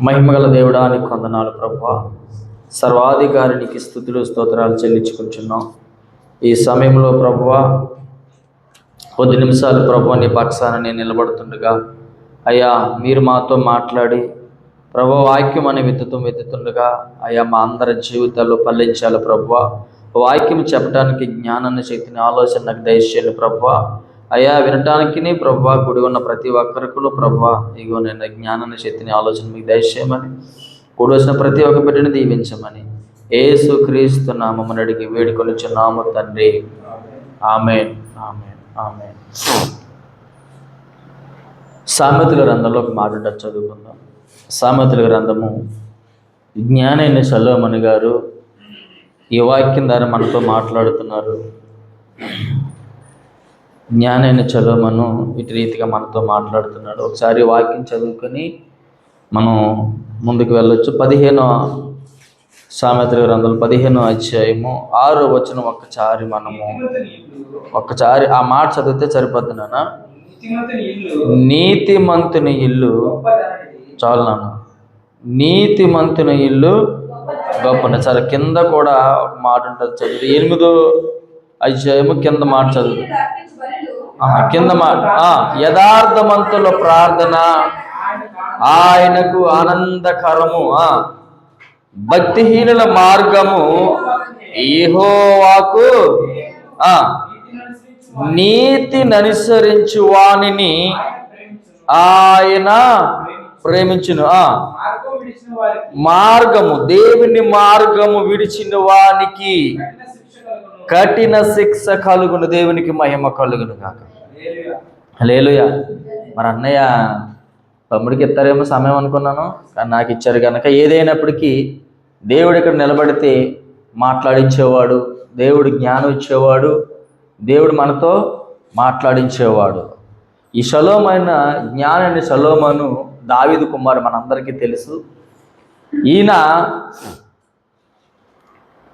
మహిమగల దేవుడా, నీకు వందనాలు ప్రభువా. సర్వాధికారికి స్తుతులు స్తోత్రాలు చెల్లించుకుంటున్నాం. ఈ సమయంలో ప్రభువా, కొద్ది నిమిషాలు ప్రభువా నీ పక్షాన నేను నిలబడుతుండగా అయ్యా మీరు మాతో మాట్లాడి ప్రభువా వాక్యం అనే వెతుతుండగా అయ్యా మా అందరి జీవితాల్లో ఫలించాలి ప్రభువా. వాక్యం చెప్పడానికి జ్ఞానాన్ని, శక్తిని, ఆలోచన నాకు దయచేయాలి ప్రభువా. అయ్యా వినటానికి ప్రభువా కూడి ఉన్న ప్రతి ఒక్కరికి ప్రభువా ఇగో నేను జ్ఞానాన్ని, శక్తిని, ఆలోచన మీకు దయచేయమని, కూడి వచ్చిన ప్రతి ఒక్క బిడ్డని దీవించమని యేసు క్రీస్తు నామమున అడిగి వేడుకొనుచున్నాము తండ్రి. ఆమేన్, ఆమేన్, ఆమేన్. సామెతల గ్రంథంలో ఒక మాట చదువుకుందాం. సామెతల గ్రంథము జ్ఞానైన సొలొమోను గారు ఈ వాక్యం ద్వారా మనతో మాట్లాడుతున్నారు. జ్ఞానైన సొలొమోను ఇటు రీతిగా మనతో మాట్లాడుతున్నాడు. ఒకసారి వాక్యం చదువుకొని మనం ముందుకు వెళ్ళొచ్చు. 15వ సామెతల గ్రంథం 15వ అధ్యాయము 6వ వచనం ఒక్కసారి ఆ మాట చదివితే సరిపోద్ది నాన్న. నీతిమంతుని ఇల్లు చాలు నాన్న. నీతిమంతుని ఇల్లు గొప్ప. సరే కింద కూడా ఒక మాట ఉంటుంది, చదువు. 8వ అధ్యాయము కింద మాట చదువు. కింద మాట యథార్థవంతుల ప్రార్థన ఆయనకు ఆనందకరము, భక్తిహీనుల మార్గము యెహోవాకు నీతిని అనుసరించు వానిని ఆయన ప్రేమించును. మార్గము, దేవుని మార్గము విడిచిన వానికి కఠిన శిక్ష కలుగును. దేవునికి మహిమ కలుగును కాక. హల్లెలూయా. మరి అన్నయ్య తమ్ముడికి ఇస్తారేమో సమయం అనుకున్నాను, కానీ నాకు ఇచ్చారు కనుక ఏదైనప్పటికీ దేవుడు ఇక్కడ నిలబడితే మాట్లాడించేవాడు, దేవుడు జ్ఞానం ఇచ్చేవాడు, దేవుడు మనతో మాట్లాడించేవాడు. ఈ సొలొమోను జ్ఞానాన్ని సొలొమోను దావీదు కుమారుడు, మనందరికీ తెలుసు. ఈయన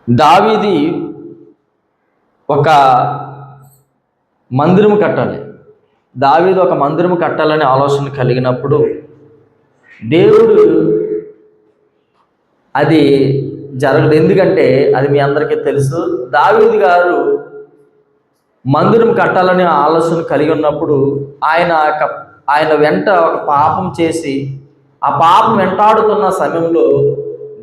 దావీది ఒక మందిరం కట్టాలి, దావీదు ఒక మందిరం కట్టాలనే ఆలోచన కలిగినప్పుడు దేవుడు అది జరగదు. ఎందుకంటే అది మీ అందరికీ తెలుసు. దావీదు గారు మందిరం కట్టాలనే ఆలోచన కలిగి ఉన్నప్పుడు ఆయన వెంట ఒక పాపం చేసి ఆ పాపం వెంటాడుతున్న సమయంలో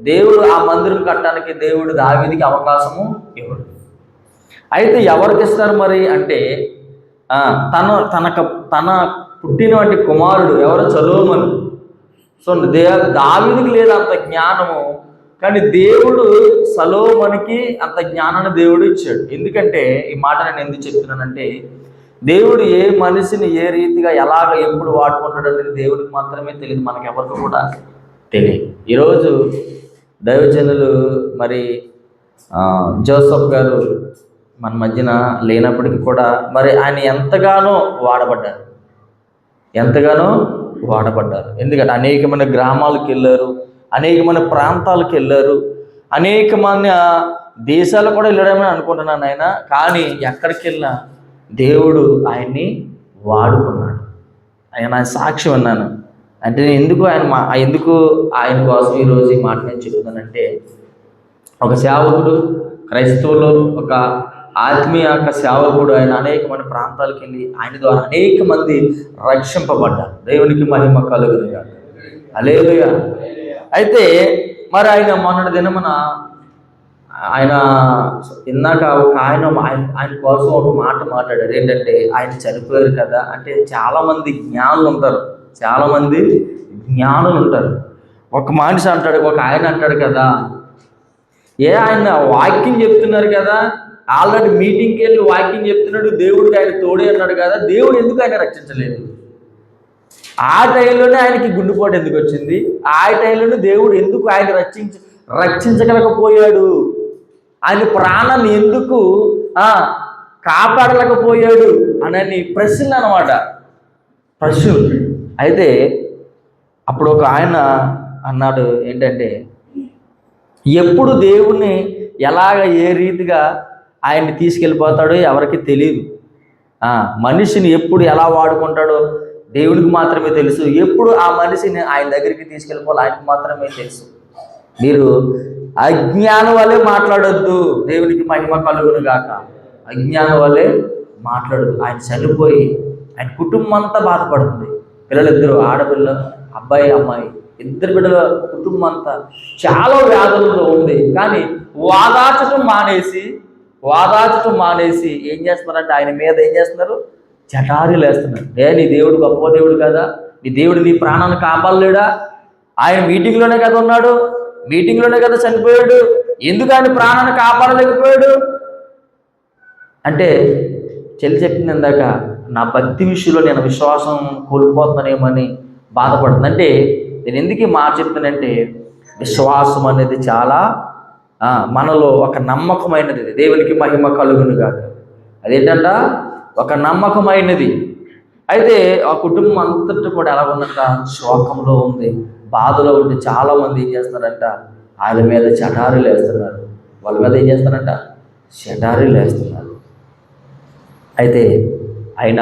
దేవుడు ఆ మందిరం కట్టడానికి దేవుడు దావీదుకి అవకాశము ఇవ్వడు. అయితే ఎవరికి ఇస్తారు మరి అంటే తన పుట్టినటువంటి కుమారుడు ఎవరు? సొలొమోను. సో దావీదుకి లేదు అంత జ్ఞానము, కానీ దేవుడు సొలొమోనుకి అంత జ్ఞానాన్ని దేవుడు ఇచ్చాడు. ఎందుకంటే ఈ మాట నేను ఎందుకు చెప్తున్నానంటే, దేవుడు ఏ మనిషిని ఏ రీతిగా ఎలాగ ఎప్పుడు వాడుకుంటాడు అనేది దేవుడికి మాత్రమే తెలియదు, మనకెవరికి కూడా తెలియదు. ఈరోజు దైవజనులు మరి జోసెఫ్ గారు మన మధ్యన లేనప్పటికీ కూడా మరి ఆయన ఎంతగానో వాడబడ్డారు. ఎందుకంటే అనేకమైన గ్రామాలకు వెళ్ళారు, అనేకమైన ప్రాంతాలకు వెళ్ళారు, అనేకమైన దేశాలు కూడా వెళ్ళడమని అనుకుంటున్నాను ఆయన. కానీ ఎక్కడికి వెళ్ళినా దేవుడు ఆయన్ని వాడుకున్నాడు. ఆయన సాక్ష్యం అన్నాను అంటే ఎందుకు ఆయన కోసం ఈరోజు ఈ మాట నేను చెప్తున్నానంటే, ఒక సేవకుడు, క్రైస్తవులు ఒక ఆత్మీయ సేవకుడు, ఆయన అనేకమైన ప్రాంతాలకు వెళ్ళి ఆయన ద్వారా అనేక మంది రక్షింపబడ్డారు. దేవునికి మహిమ కలుగును గాక. హల్లెలూయా. అయితే మరి ఆయన మొన్నటి దినమున ఆయన ఇందాక ఒక ఆయన కోసం ఒక మాట మాట్లాడారు. ఏంటంటే ఆయన చనిపోయారు కదా అంటే చాలామంది జ్ఞానులు ఉంటారు. ఒక మనిషి అంటాడు, ఒక ఆయన అంటాడు కదా, ఆయన వాక్యం చెప్తున్నారు కదా, ఆల్రెడీ మీటింగ్కి వెళ్ళి వాక్యం చెప్తున్నాడు, దేవుడికి ఆయన తోడే అన్నాడు కదా, దేవుడు ఎందుకు ఆయన రక్షించలేదు? ఆ టైంలోనే ఆయనకి గుండెపోటు ఎందుకు వచ్చింది? ఆ టైంలోనే దేవుడు ఎందుకు ఆయన రక్షించగలకపోయాడు? ఆయన ప్రాణాన్ని ఎందుకు కాపాడలేకపోయాడు అని ప్రశ్నలు అన్నమాట, ప్రశ్నలు. అయితే అప్పుడు ఒక ఆయన అన్నాడు ఏంటంటే, ఎప్పుడు దేవుణ్ణి ఎలాగ ఏ రీతిగా ఆయన్ని తీసుకెళ్ళిపోతాడో ఎవరికి తెలియదు. మనిషిని ఎప్పుడు ఎలా వాడుకుంటాడో దేవుడికి మాత్రమే తెలుసు. ఎప్పుడు ఆ మనిషిని ఆయన దగ్గరికి తీసుకెళ్ళిపోవాలి ఆయనకు మాత్రమే తెలుసు. మీరు అజ్ఞానం వల్లే మాట్లాడొద్దు. దేవునికి మహిమ కలుగును గాక. అజ్ఞానం వల్లే మాట్లాడద్దు. ఆయన చనిపోయి ఆయన కుటుంబం అంతా బాధపడుతుంది. పిల్లలిద్దరు, ఆడపిల్ల, అబ్బాయి అమ్మాయి, ఇద్దరు బిడ్డల కుటుంబం అంతా చాలా వ్యాధులతో ఉంది. కానీ వాదాచటం మానేసి ఏం చేస్తున్నారంటే ఆయన మీద ఏం చేస్తున్నారు? చటారీలు వేస్తున్నారు. నీ దేవుడు గొప్ప దేవుడు కదా, నీ దేవుడు నీ ప్రాణాన్ని కాపాడలేడా? ఆయన మీటింగ్లోనే కదా ఉన్నాడు, మీటింగ్లోనే కదా చనిపోయాడు, ఎందుకు ఆయన ప్రాణాన్ని కాపాడలేకపోయాడు అంటే చెప్పింది ఇందాక, నా భక్తి విషయంలో నేను విశ్వాసం కోల్పోతున్నానేమని బాధపడుతుంది. అంటే నేను ఎందుకు ఈ మాట చెప్తానంటే, విశ్వాసం అనేది చాలా మనలో ఒక నమ్మకమైనది. దేవునికి మహిమ కలుగును కాక. అదేంటంట? ఒక నమ్మకమైనది. అయితే ఆ కుటుంబం అంతటి కూడా ఎలా ఉందంట? శోకంలో ఉంది, బాధలో ఉండి చాలామంది ఏం చేస్తున్నారంట? వాళ్ళ మీద చటారీలు వేస్తున్నారు. వాళ్ళ మీద ఏం చేస్తారంట? చటారీలు వేస్తున్నారు. అయితే ఆయన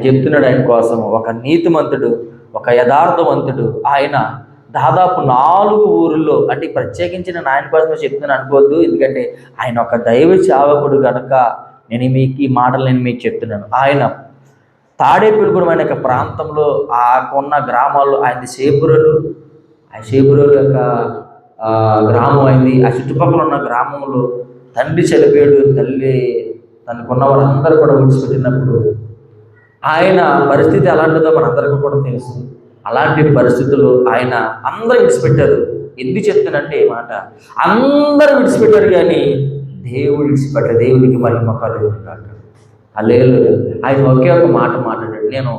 చెప్తున్నాడు ఆయన కోసం, ఒక నీతిమంతుడు, ఒక యథార్థవంతుడు. ఆయన దాదాపు 4 ఊరుల్లో, అంటే ప్రత్యేకించిన ఆయన కోసమే చెప్తున్నాను అనుకోవద్దు, ఎందుకంటే ఆయన ఒక దైవ సేవకుడు కనుక నేను ఈ మాటలు మీకు చెప్తున్నాను. ఆయన తాడేపల్లిగూడెం అనే ఒక ప్రాంతంలో ఉన్న గ్రామాల్లో ఆయనది షేపురలు, ఆ షేపురలు యొక్క గ్రామం అయింది. ఆ చుట్టుపక్కల ఉన్న గ్రామంలో తండ్రి చనిపోయాడు, తల్లి తనకున్న వారందరూ కూడా విడిచిపెట్టినప్పుడు ఆయన పరిస్థితి ఎలాంటిదో మనందరికీ కూడా తెలుసు. అలాంటి పరిస్థితులు ఆయన అందరూ విడిచిపెట్టారు. ఎందుకు చెప్తానంటే ఈ మాట, అందరూ విడిచిపెట్టారు కానీ దేవుడు విడిచిపెట్టారు. దేవునికి మహిమ కలుగును గాక. హల్లెలూయా. ఆయన ఒకే ఒక మాట మాట్లాడాడు,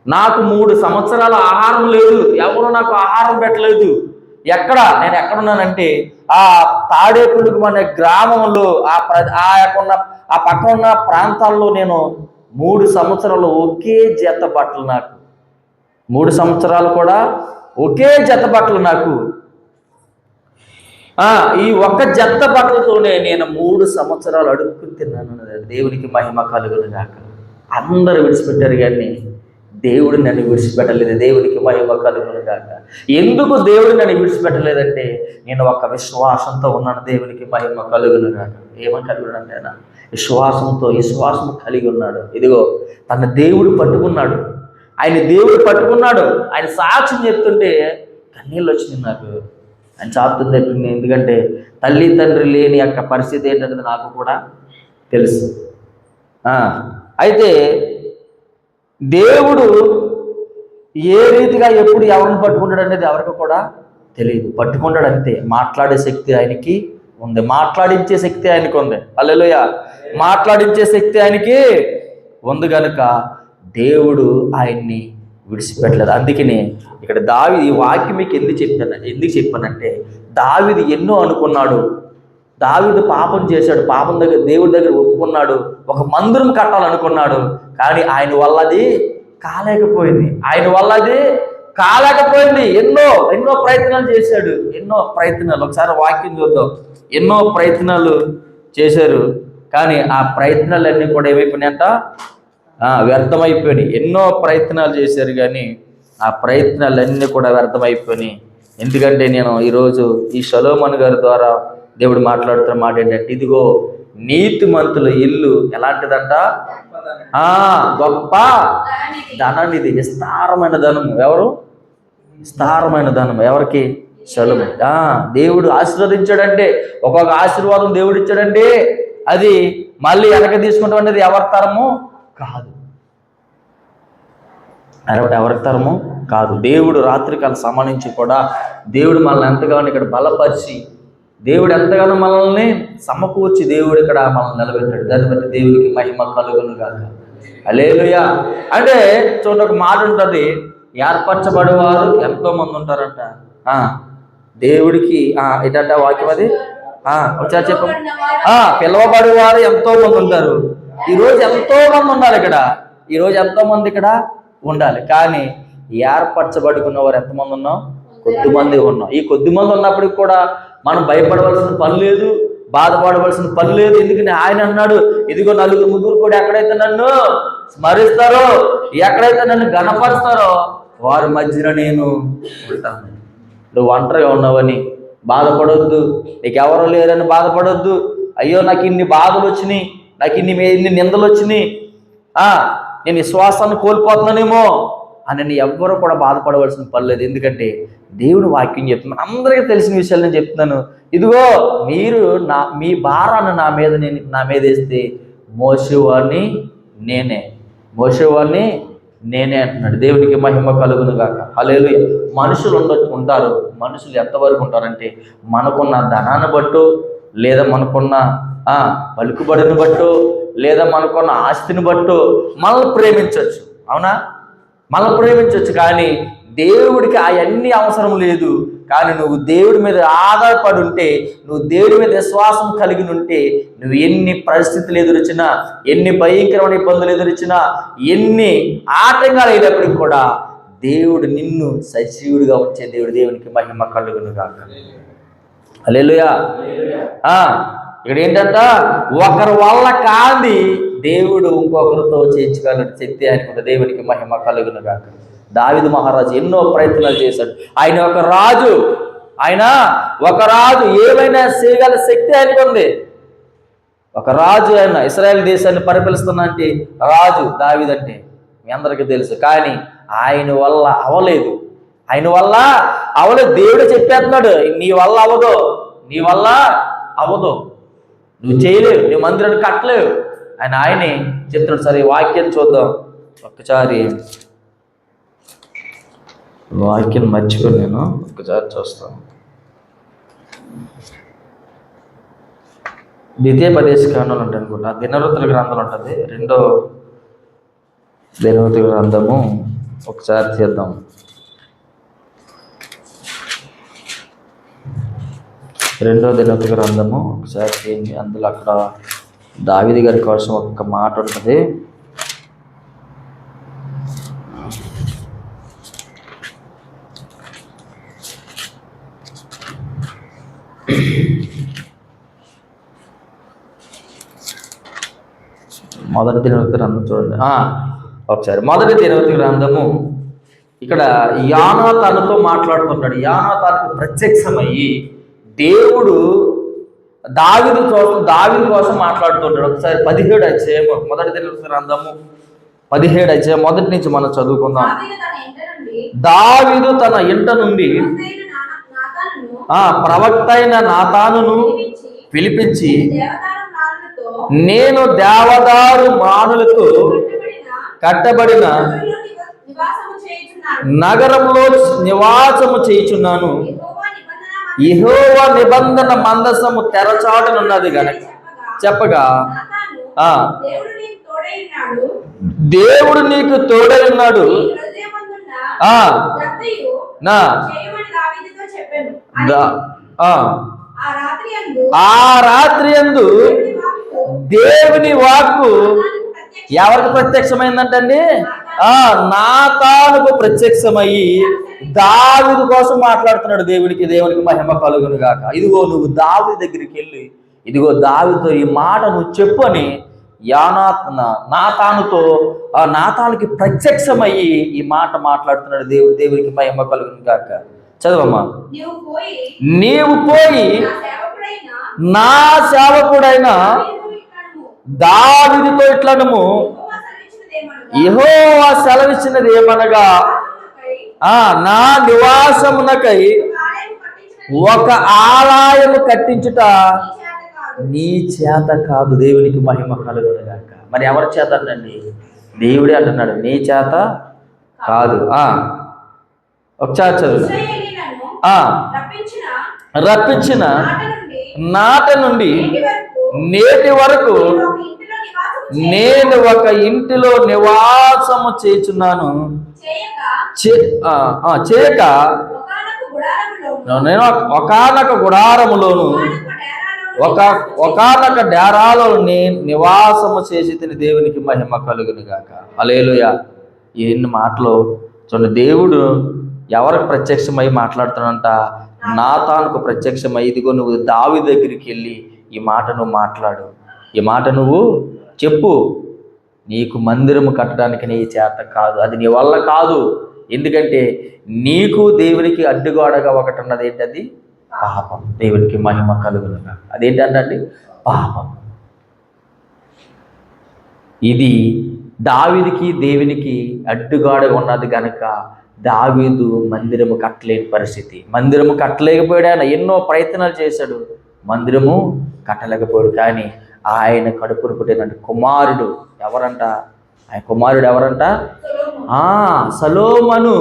నాకు 3 సంవత్సరాల ఆహారం లేదు, ఎవరు నాకు ఆహారం పెట్టలేదు. నేను ఎక్కడున్నానంటే ఆ తాడేపల్లిగూడెం అనే గ్రామంలో ఆ పక్కన ఉన్న ప్రాంతాల్లో నేను 3 సంవత్సరాలు ఒకే జత బట్టలు, నాకు 3 సంవత్సరాలు కూడా ఒకే జత బట్టలు. నాకు ఈ ఒక్క జత బట్టలతోనే నేను 3 సంవత్సరాలు అడుక్కుని తిన్నాను. దేవునికి మహిమ కలుగును గాక. అందరూ విడిచిపెట్టారు కానీ దేవుడు నన్ను విడిచిపెట్టలేదు. దేవునికి మహిమ కలుగును గాక. ఎందుకు దేవుడు నన్ను విడిచిపెట్టలేదంటే నేను ఒక విశ్వాసంతో ఉన్నాను. దేవునికి మహిమ కలుగును గాక. ఏమని కలిగి అంటే విశ్వాసం కలిగి ఉన్నాడు. ఇదిగో తన దేవుడు పట్టుకున్నాడు, ఆయన దేవుడు పట్టుకున్నాడు. ఆయన సాక్ష్యం చెప్తుంటే కన్నీళ్ళు వచ్చినాయి నాకు. ఆయన చాపుతుంది ఎందుకంటే తల్లి తండ్రి లేని యొక్క పరిస్థితి ఏంటంటే నాకు కూడా తెలుసు. అయితే దేవుడు ఏ రీతిగా ఎప్పుడు ఎవరిని పట్టుకుంటాడు అనేది ఎవరికి కూడా తెలియదు. పట్టుకుంటాడు అంతే. మాట్లాడే శక్తి ఆయనకి ఉంది, మాట్లాడించే శక్తి ఆయనకి ఉంది. హల్లెలూయా. మాట్లాడించే శక్తి ఆయనకి ఉంది కనుక దేవుడు ఆయన్ని విడిచిపెట్టలేదు. అందుకనే ఇక్కడ దావీదు, ఈ వాక్యం మీకు ఎందుకు చెప్పానంటే దావీదు ఎన్నో అనుకున్నాడు. దావీదు పాపం చేశాడు, పాపం దగ్గర దేవుడి దగ్గర ఒప్పుకున్నాడు, ఒక మందిరం కట్టాలనుకున్నాడు. కానీ ఆయన వల్ల అది కాలేకపోయింది. ఎన్నో ప్రయత్నాలు చేశాడు, ఒకసారి వాక్యం చూద్దాం. ఎన్నో ప్రయత్నాలు చేశారు కానీ ఆ ప్రయత్నాలన్నీ కూడా ఏమైపోయినాయంట? వ్యర్థమైపోయినాయి. ఎన్నో ప్రయత్నాలు చేశారు కానీ ఆ ప్రయత్నాలన్నీ కూడా వ్యర్థమైపోయినాయి. ఎందుకంటే నేను ఈరోజు ఈ సొలొమోను గారి ద్వారా దేవుడు మాట్లాడుతున్న మాట ఏంటంటే, ఇదిగో నీతిమంతుల ఇల్లు ఎలాంటిదంట? గొప్ప ధనానిది, విస్తారమైన ధనము. విస్తారమైన ధనము ఎవరికి? సొలొమోను. దేవుడు ఆశీర్వదించాడంటే, ఒక్కొక్క ఆశీర్వాదం దేవుడు ఇచ్చాడంటే అది మళ్ళీ వెనక తీసుకుంటాం అనేది ఎవరి తరము కాదు. ఎవరికి తరము కాదు. దేవుడు రాత్రికాల సంబంధించి కూడా దేవుడు మనల్ని ఎంతగానో ఇక్కడ బలపరిచి, దేవుడు ఎంతగానో మనల్ని సమకూర్చి దేవుడు ఇక్కడ మనల్ని నిలబెట్టాడు. దాన్ని బట్టి దేవుడికి మహిమ కలుగును గాక. హల్లెలూయా. అంటే చూడండి, ఒక మాట ఉంటుంది, ఏర్పరచబడేవారు ఎంతో మంది ఉంటారంట. దేవుడికి ఏంటంట వాక్యం అది? ఒకసారి చెప్పండి. పిలవబడేవారు ఎంతో మంది ఉంటారు. ఈరోజు ఎంతో మంది ఉండాలి ఇక్కడ. ఇక్కడ ఉండాలి. కానీ ఏర్పరచబడుకున్న వారు ఎంతమంది ఉన్నాం? కొద్దిమంది ఉన్నాం. ఈ కొద్దిమంది ఉన్నప్పటికి కూడా మనం భయపడవలసిన పని లేదు, బాధపడవలసిన పని లేదు. ఎందుకని ఆయన అన్నాడు, ఇదిగో నలుగురు ముగ్గురు కూడా ఎక్కడైతే నన్ను స్మరిస్తారో, ఎక్కడైతే నన్ను గణపరుస్తారో వారి మధ్యన నేను ఉంటాను. నువ్వు ఒంటరిగా ఉన్నావని బాధపడొద్దు, నీకు ఎవరు లేరని బాధపడొద్దు. అయ్యో నాకు ఇన్ని బాధలు వచ్చినాయి, నాకు ఇన్ని నిందలు వచ్చినాయి, నేను విశ్వాసాన్ని కోల్పోతున్నానేమో అని ఎవ్వరూ కూడా బాధపడవలసిన పని లేదు. ఎందుకంటే దేవుని వాక్యం చెప్తున్నాను, అందరికీ తెలిసిన విషయాలు నేను చెప్తున్నాను. ఇదిగో మీరు మీ భారాన్ని నా మీద వేస్తే మోసేవాడిని నేనే అంటున్నాడు. దేవునికి మహిమ కలుగును గాక. హల్లెలూయా. మనుషులు ఉంటారు. మనుషులు ఎంతవరకు ఉంటారంటే మనకున్న ధనాన్ని బట్టో, లేదా మనకున్న పలుకుబడిని బట్టో, లేదా మనకున్న ఆస్తిని బట్టో మనల్ని ప్రేమించవచ్చు. అవునా? మనల్ని ప్రేమించవచ్చు. కానీ దేవుడికి అవన్నీ అవసరం లేదు. కానీ నువ్వు దేవుడి మీద ఆధారపడి ఉంటే, నువ్వు దేవుడి మీద విశ్వాసం కలిగి ఉంటే, నువ్వు ఎన్ని పరిస్థితులు ఎదురొచ్చినా, ఎన్ని భయంకరమైన ఇబ్బందులు ఎదురొచ్చినా, ఎన్ని ఆటంకాలు అయినప్పటికీ కూడా దేవుడు నిన్ను సజీవుడిగా ఉంచే దేవుడు. దేవునికి మహిమ కలుగును గాక. హల్లెలూయా. ఇక్కడ ఏంటంట, ఒకరి వల్ల కాంది దేవుడు ఇంకొకరితో చేర్చగల శక్తి ఆయనకు. దేవునికి మహిమ కలుగును గాక. దావీదు మహారాజు ఎన్నో ప్రయత్నాలు చేశాడు. ఆయన ఒక రాజు ఏమైనా చేయగల శక్తి ఆయనకు ఉంది. ఒక రాజు, ఆయన ఇశ్రాయేల్ దేశాన్ని పరిపాలిస్తున్నా అంటే రాజు దావీదు అంటే మీ అందరికీ తెలుసు. కానీ ఆయన వల్ల అవలేదు. దేవుడు చెప్పేస్తున్నాడు, నీ వల్ల అవదు, నువ్వు చేయలేవు, నువ్వు మందిరాన్ని కట్టలేవు. ఆయనే చెప్తున్నాడు. సరే వాక్యం చూద్దాం ఒక్కసారి. వాక్యం మర్చిపోయి నేను ఒక్కసారి చూస్తాను. ద్వితీయోపదేశకాండంలో ఉంటుంది అనుకుంటా, దినవృత్తుల గ్రంథంలో ఉంటుంది. 2వ దినవృత్తుల గ్రంథము ఒకసారి చేద్దాం. 2వ దినవృత్తుల గ్రంథము ఒకసారి చేయండి. అందులో అక్కడ దావీదు గారి కోసం ఒక మాట ఉంటుంది. మొదటి దినవృత్తుల గ్రంథం చూడండి ఒకసారి. మొదటి దినవృత్తుల గ్రంథము ఇక్కడ యోనాతానుతో మాట్లాడుతుంటాడు. యోనాతానుకు ప్రత్యక్షమయ్యి దేవుడు దావీదు కోసం మాట్లాడుతుంటాడు. ఒకసారి 17వ అధ్యాయం, మొదటి దినవృత్తుల గ్రంథము 17వ అధ్యాయం మొదటి నుంచి మనం చదువుకుందాం. దావీదు తన ఇంట నుండి ప్రవక్త అయిన నాతానును పిలిపించి, నేను దేవదారు మానులతో కట్టబడిన నగరంలో నివాసము చేయుచున్నాను. యెహోవా నిబంధన మందసము తెరచాటునున్నది గనక చెప్పగా, దేవుడు నీకు తోడై ఉన్నాడు. ఆ రాత్రి యందు దేవుని వాక్కు ఎవరికి ప్రత్యక్షమైందంటండి? నాతానుకు ప్రత్యక్షమయ్యి దావీదు కోసం మాట్లాడుతున్నాడు. దేవునికి మహిమ కలుగును గాక. ఇదిగో నువ్వు దావీదు దగ్గరికి వెళ్ళి, ఇదిగో దావీదుతో ఈ మాట నువ్వు చెప్పు అని నాతానుకి ప్రత్యక్షమయ్యి ఈ మాట మాట్లాడుతున్నాడు. దేవునికి మహిమ కలుగును గాక. చదవమ్మా. నీవు పోయి నా సేవకుడైన దావీదుతో ఇట్లనము, యెహోవా సెలవిచ్చినది ఏమనగా, నా నివాసమునకై ఒక ఆలయము కట్టించుట నీ చేత కాదు. దేవునికి మహిమ కలుగును గాక. మరి ఎవరి చేత అంటండి? దేవుడే అంటున్నాడు, నీ చేత కాదు. ఒకసారి చదువు. రప్పించిన నాట నుండి నేటి వరకు నేను ఒక ఇంటిలో నివాసము చేయుచున్నాను. చేయక నేను ఒకానొక గుడారములోను ఒకానొక డేరాలో నివాసము చేసి తిని. దేవునికి మహిమ కలుగును గాక. హల్లెలూయా. ఎన్ని మాటలు చూడండి. దేవుడు ఎవరికి ప్రత్యక్షమై మాట్లాడుతాడంట? నాతానుకు ప్రత్యక్షమై, ఇదిగో నువ్వు దావీదు దగ్గరికి వెళ్ళి ఈ మాట నువ్వు మాట్లాడు, ఈ మాట నువ్వు చెప్పు. నీకు మందిరము కట్టడానికి నీ చేత కాదు, అది నీ వల్ల కాదు. ఎందుకంటే నీకు దేవునికి అడ్డుగోడగా ఒకటి ఉన్నది. ఏంటది? పాపం. దేవునికి మహిమ కలుగునుగా. అదేంటంటే పాపం. ఇది దావీదుకి దేవునికి అడ్డుగోడగా ఉన్నది కనుక దావీదు మందిరము కట్టలేని పరిస్థితి. మందిరము కట్టలేకపోయాడు. ఆయన ఎన్నో ప్రయత్నాలు చేశాడు, మందిరము కట్టలేకపోయాడు. కానీ ఆయన కడుపును పుట్టిన కుమారుడు ఎవరంట? ఆయన కుమారుడు ఎవరంట? సొలొమోను.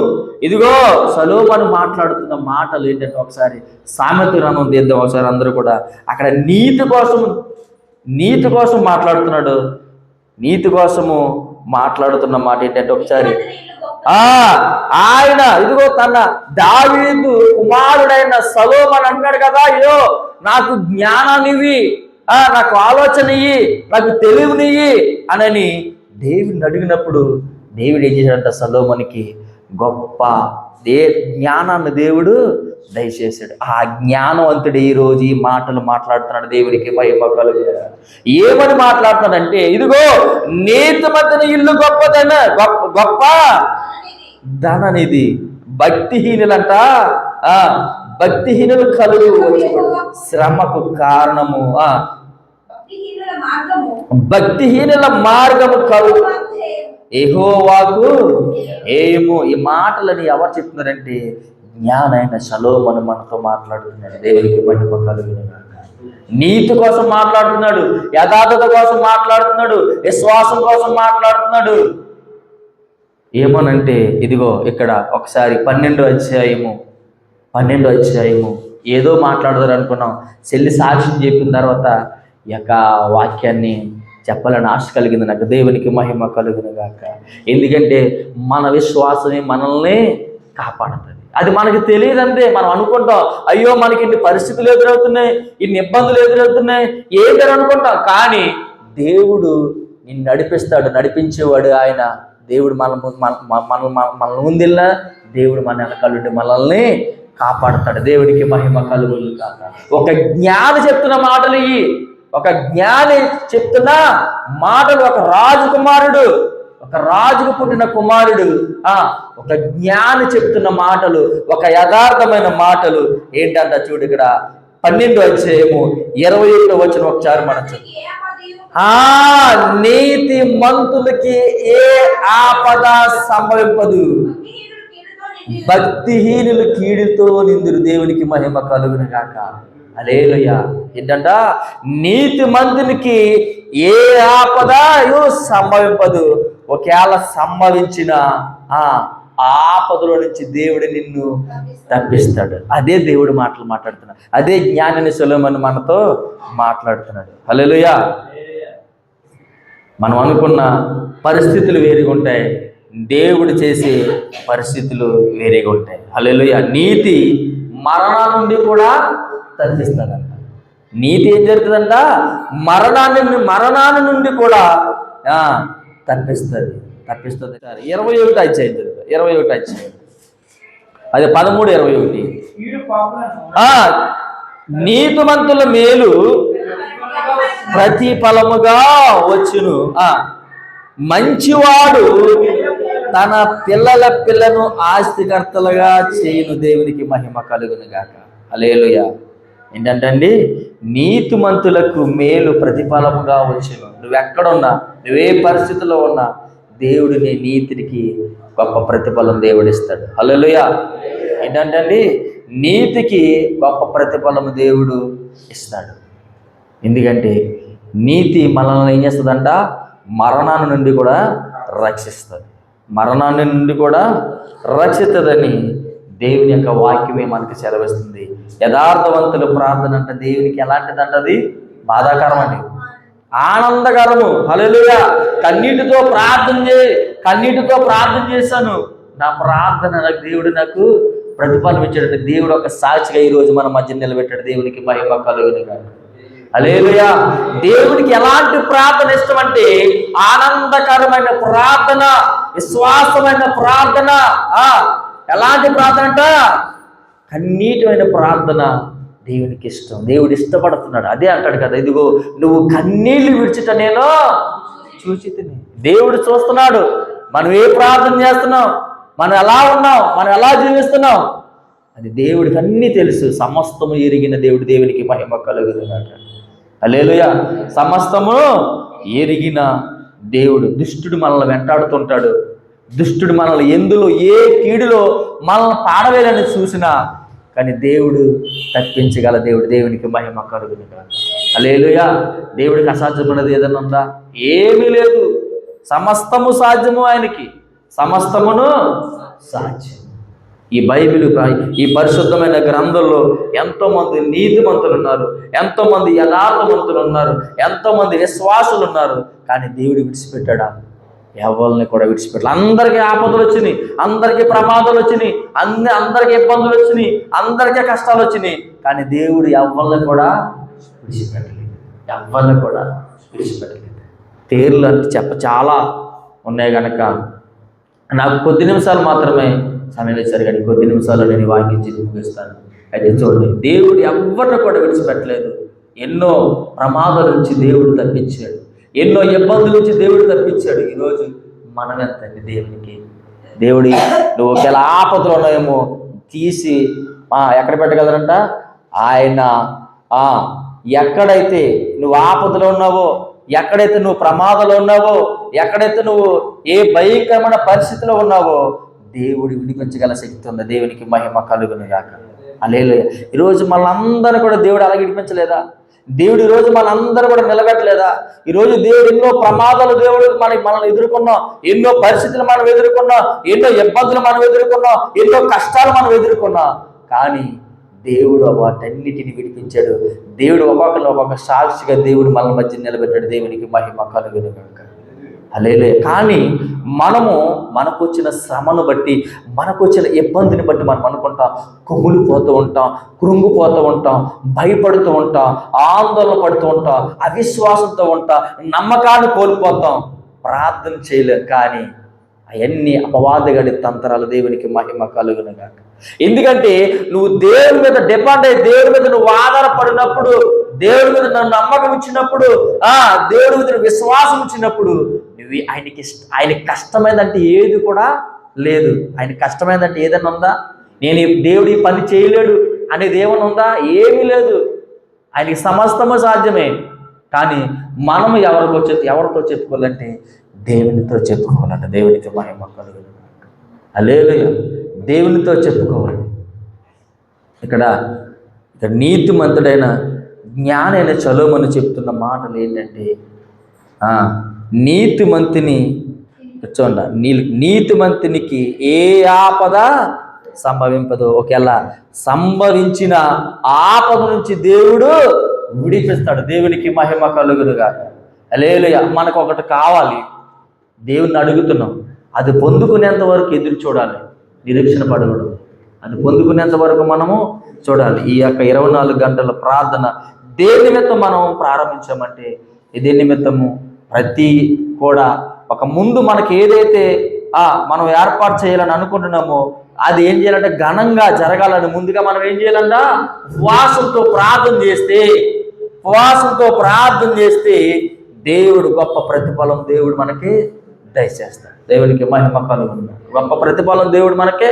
ఇదిగో సొలొమోను మాట్లాడుతున్న మాటలు ఏంటంటే, ఒకసారి సామెత గ్రంథం తీద్దాం ఒకసారి అందరూ కూడా. అక్కడ నీతి కోసం మాట్లాడుతున్నాడు. నీతి కోసము మాట్లాడుతున్న మాట ఏంటంటే, ఒకసారి ఆయన ఇదిగో తన దావీదు కుమారుడైన సొలొమోను అంటాడు కదా, అయ్యో నాకు జ్ఞానాన్నివి, నాకు ఆలోచన ఇయ్యి, నాకు తెలివినియ్యి అనని దేవుడిని అడిగినప్పుడు దేవుడు ఏం చేశాడంట? సొలొమోనుకి గొప్ప జ్ఞానాన్ని దేవుడు దయచేశాడు. ఆ జ్ఞానవంతుడు ఈరోజు ఈ మాటలు మాట్లాడుతున్నాడు. దేవుడికి మహిమ కలుగునుగా. ఏమని మాట్లాడుతున్నాడంటే, ఇదిగో నీతిమంతుని ఇల్లు గొప్పదైన గొప్ప ధననిధి. భక్తిహీనులంట, భక్తిహీనులు కలుగు శ్రమకు కారణము, భక్తిహీనుల మార్గము కలుగు యెహోవాకు ఏమో. ఈ మాటలని ఎవరు చెప్తున్నారంటే, జ్ఞానైన సొలొమోను మనతో మాట్లాడుతున్నాడు. దేవునికి మహిమ కలుగునుగా. నీతి కోసం మాట్లాడుతున్నాడు, యథార్థత కోసం మాట్లాడుతున్నాడు, విశ్వాసం కోసం మాట్లాడుతున్నాడు. ఏమోనంటే ఇదిగో ఇక్కడ ఒకసారి 12వ అధ్యాయము ఏదో మాట్లాడదారు అనుకున్నాం. చెల్లి సాక్ష్యం చెప్పిన తర్వాత యొక్క వాక్యాన్ని చెప్పాలని ఆశ కలిగింది నాకు. దేవునికి మహిమ కలుగునుగాక. ఎందుకంటే మన విశ్వాసమే మనల్ని కాపాడుతుంది. అది మనకి తెలియదంతే. మనం అనుకుంటాం, అయ్యో మనకి ఇన్ని పరిస్థితులు ఎదురవుతున్నాయి, ఇన్ని ఇబ్బందులు ఎదురవుతున్నాయి, ఏంటని అనుకుంటాం. కానీ దేవుడు నిన్ను నడిపిస్తాడు, నడిపించేవాడు ఆయన. దేవుడు మన ముందెల్లా దేవుడు మన వెనకాలండి మనల్ని కాపాడుతాడు. దేవుడికి మహిమ కలుగునుగాక. ఒక జ్ఞాని చెప్తున్న మాటలు ఇవి, ఒక జ్ఞాని చెప్తున్న మాటలు, ఒక రాజుకు పుట్టిన కుమారుడు, ఒక జ్ఞాని చెప్తున్న మాటలు, ఒక యథార్థమైన మాటలు ఏంటంట చూడు ఇక్కడ 12వ అధ్యాయము 21వ వచనం ఒకసారి మనం నీతి మంతులకి ఏ ఆపద సంభవింపదు, భక్తిహీనులు కీడుతో నిందురు. దేవునికి మహిమ కలుగునుగాక. హల్లెలూయా. ఏంటంట? నీతి మంతునికి ఏ ఆపద సంభవింపదు. ఒకవేళ సంభవించిన ఆపదలో నుంచి దేవుడు నిన్ను తప్పిస్తాడు. అదే దేవుడు మాటలు మాట్లాడుతున్నాడు. అదే జ్ఞానిని సొలొమోను మనతో మాట్లాడుతున్నాడు. హల్లెలూయా. మనం అనుకున్న పరిస్థితులు వేరుగా ఉంటాయి, దేవుడు చేసే పరిస్థితులు వేరేగా ఉంటాయి. హల్లెలూయా. నీతి మరణం నుండి కూడా తప్పిస్తాడంట. నీతి ఏం జరుగుతుందంట? మరణాన్ని నుండి కూడా తప్పిస్తుంది. 21 అధ్యాయం, అదే 13:21. నీతిమంతుల మేలు ప్రతిఫలముగా వచ్చును, మంచివాడు తన పిల్లను ఆస్తికర్తలుగా చేయును. దేవునికి మహిమ కలుగునుగాక. హల్లెలూయా. ఏంటంటే నీతిమంతులకు మేలు ప్రతిఫలముగా వచ్చును. నువ్వెక్కడున్నా, నువ్వే పరిస్థితిలో ఉన్నా, దేవుడు నీ నీతికి గొప్ప ప్రతిఫలం దేవుడిస్తాడు. హల్లెలూయా. ఏంటంటే నీతికి గొప్ప ప్రతిఫలం దేవుడు ఇస్తాడు. ఎందుకంటే నీతి మనల్ని ఏం చేస్తుందంట? మరణాన్ని నుండి కూడా రక్షిస్తుంది. మరణాన్ని నుండి కూడా రక్షిస్తుందని దేవుని యొక్క వాక్యమే మనకు సెలవిస్తుంది. యథార్థవంతుల ప్రార్థన అంటే దేవునికి ఎలాంటిదంట? అది బాధాకరం అండి, ఆనందకరము. హల్లెలూయా. కన్నీటితో ప్రార్థన చేశాను, నా ప్రార్థన దేవుడు నాకు ప్రతిఫలం ఇచ్చాడు. దేవుడు ఒక సాక్షిగా ఈరోజు మన మధ్య నిలబెట్టాడు. దేవునికి మహిమ కలుగునుగాక. హల్లెలూయా. దేవుడికి ఎలాంటి ప్రార్థన ఇష్టం అంటే ఆనందకరమైన ప్రార్థన, విశ్వాసమైన ప్రార్థన. ఎలాంటి ప్రార్థన అంట? కన్నీటమైన ప్రార్థన దేవునికి ఇష్టం. దేవుడు ఇష్టపడుతున్నాడు. అదే అంటాడు కదా, ఇదిగో నువ్వు కన్నీళ్లు విడిచిట నేను చూచి తిని. దేవుడు చూస్తున్నాడు మనం ఏ ప్రార్థన చేస్తున్నాం, మనం ఎలా ఉన్నాం, మనం ఎలా జీవిస్తున్నాం. అది దేవుడికి అన్నీ తెలుసు. సమస్తము ఎరిగిన దేవుడు, దేవునికి మహిమ కలుగునుగాక. హల్లెలూయా. సమస్తము ఎరిగిన దేవుడు. దుష్టుడు మనల్ని వెంటాడుతుంటాడు. దుష్టుడు మనల్ని ఎందులో ఏ కీడులో మనల్ని పాడవేయాలని చూసినా కానీ దేవుడు తప్పించగల దేవుడు. దేవునికి మహిమ కలుగునుగాక. హల్లెలూయా. దేవుడికి అసాధ్యమైనది ఏదైనా ఉందా? ఏమీ లేదు. సమస్తము సాధ్యము ఆయనకి. సమస్తమును సాధ్యం. ఈ బైబిల్, ఈ పరిశుద్ధమైన గ్రంథంలో ఎంతోమంది నీతిమంతులు ఉన్నారు, ఎంతోమంది యథార్థవంతులు ఉన్నారు, ఎంతోమంది విశ్వాసులు ఉన్నారు. కానీ దేవుడు విడిచిపెట్టాడా? ఎవరిని కూడా విడిచిపెట్టాలి. అందరికీ ఆపదలు వచ్చినాయి, అందరికీ ప్రమాదాలు వచ్చినాయి, అందరికీ ఇబ్బందులు వచ్చినాయి, అందరికీ కష్టాలు వచ్చినాయి. కానీ దేవుడు ఎవరిని కూడా విడిచిపెట్టలేదు. ఎవరిని కూడా విడిచిపెట్టలేదు. తేర్లు అంటే చాలా ఉన్నాయి కనుక నాకు కొద్ది నిమిషాలు మాత్రమే సమయం ఇచ్చారు, కానీ కొద్ది నిమిషాలు నేను వాక్యించి ముగిస్తాను. అయితే చూడండి, దేవుడు ఎవరిని కూడా విడిచిపెట్టలేదు. ఎన్నో ప్రమాదాల నుంచి దేవుడు తప్పించాడు, ఎన్నో ఇబ్బందుల నుంచి దేవుడు తప్పించాడు. ఈరోజు మనం ఎంతండి దేవునికి? దేవుడి నువ్వు ఒకవేళ ఆపదలు ఉన్నాయేమో తీసి ఎక్కడ పెట్టగలరంట? ఆయన ఎక్కడైతే నువ్వు ఆపదలో ఉన్నావో, ఎక్కడైతే నువ్వు ప్రమాదంలో ఉన్నావో, ఎక్కడైతే నువ్వు ఏ భయంకరమైన పరిస్థితిలో ఉన్నావో దేవుడు విడిపించగల శక్తి ఉంది. దేవునికి మహిమ కలుగునుగాక. హల్లెలూయా. ఈరోజు మనందరూ కూడా దేవుడు అలా విడిపించలేదా? దేవుడు ఈరోజు మనందరూ కూడా నిలబెట్టలేదా? ఈరోజు దేవుడు ఎన్నో ప్రమాదాలు దేవుడు మనల్ని ఎదుర్కొన్నాం, ఎన్నో పరిస్థితులు మనం ఎదుర్కొన్నాం, ఎన్నో ఇబ్బందులు మనం ఎదుర్కొన్నాం, ఎన్నో కష్టాలు మనం ఎదుర్కొన్నాం. కానీ దేవుడు వాటన్నిటిని విడిపించాడు. దేవుడు ఒక్కొక్క సాక్షిగా దేవుడు మన మధ్య నిలబెట్టాడు. దేవునికి మహిమ కలుగునుగాక. హల్లెలూయా. కానీ మనకు వచ్చిన శ్రమను బట్టి, మనకు వచ్చిన ఇబ్బందిని బట్టి మనం అనుకుంటాం, కుమిలిపోతూ ఉంటాం, కృంగిపోతూ ఉంటాం, భయపడుతూ ఉంటాం, ఆందోళన పడుతూ ఉంటాం, అవిశ్వాసంతో ఉంటాం, నమ్మకాన్ని కోల్పోతాం, ప్రార్థన చేయలేం. కానీ అవన్నీ అపవాదగడి తంత్రాలు. దేవునికి మహిమ కలుగునుగాక. ఎందుకంటే నువ్వు దేవుడి మీద డిపెండ్ అయ్యి, దేవుడి మీద నువ్వు ఆధారపడినప్పుడు, దేవుడి మీద నువ్వు నమ్మకం ఇచ్చినప్పుడు, దేవుడి మీద విశ్వాసం ఇచ్చినప్పుడు నువ్వు ఆయనకి కష్టమైందంటే ఏది కూడా లేదు. ఆయన కష్టమైందంటే ఏదైనా ఉందా? నేను దేవుడు ఈ పని చేయలేడు అనేది ఏమైనా ఉందా? ఏమీ లేదు. ఆయనకి సమస్తము సాధ్యమే. కానీ మనం ఎవరితో చెప్పుకోవాలంటే దేవునితో చెప్పుకోవాలంట. దేవునికి మహిమ కలుగునుగాక. హల్లెలూయా. దేవునితో చెప్పుకోవాలి. ఇక్కడ నీతిమంతుడైన జ్ఞానైన సొలొమోను చెప్తున్న మాటలు ఏంటంటే, నీతిమంతునికి ఏ ఆపద సంభవింపదు. ఒకవేళ సంభవించిన ఆపద నుంచి దేవుడు విడిపిస్తాడు. దేవునికి మహిమ కలుగునుగాక. హల్లెలూయా. మనకు ఒకటి కావాలి, దేవుణ్ణి అడుగుతున్నాం, అది పొందుకునేంత వరకు ఎదురు చూడాలి, నిరీక్షణ పడకూడదు. అది పొందుకునేంత వరకు మనము చూడాలి. ఈ యొక్క 24 గంటల ప్రార్థన దేని నిమిత్తం మనం ప్రారంభించామంటే, ఇదే నిమిత్తము ప్రతి కూడా ఒక ముందు మనకి ఏదైతే మనం ఏర్పాటు చేయాలని అనుకుంటున్నామో అది ఏం చేయాలంటే ఘనంగా జరగాలని ముందుగా మనం ఏం చేయాలంట? ఉపవాసంతో ప్రార్థన చేస్తే దేవుడు గొప్ప ప్రతిఫలం దేవుడు మనకి దయచేస్తాడు. దేవునికి మహిమ కలుగును. గొప్ప ప్రతిఫలం దేవుడు మనకి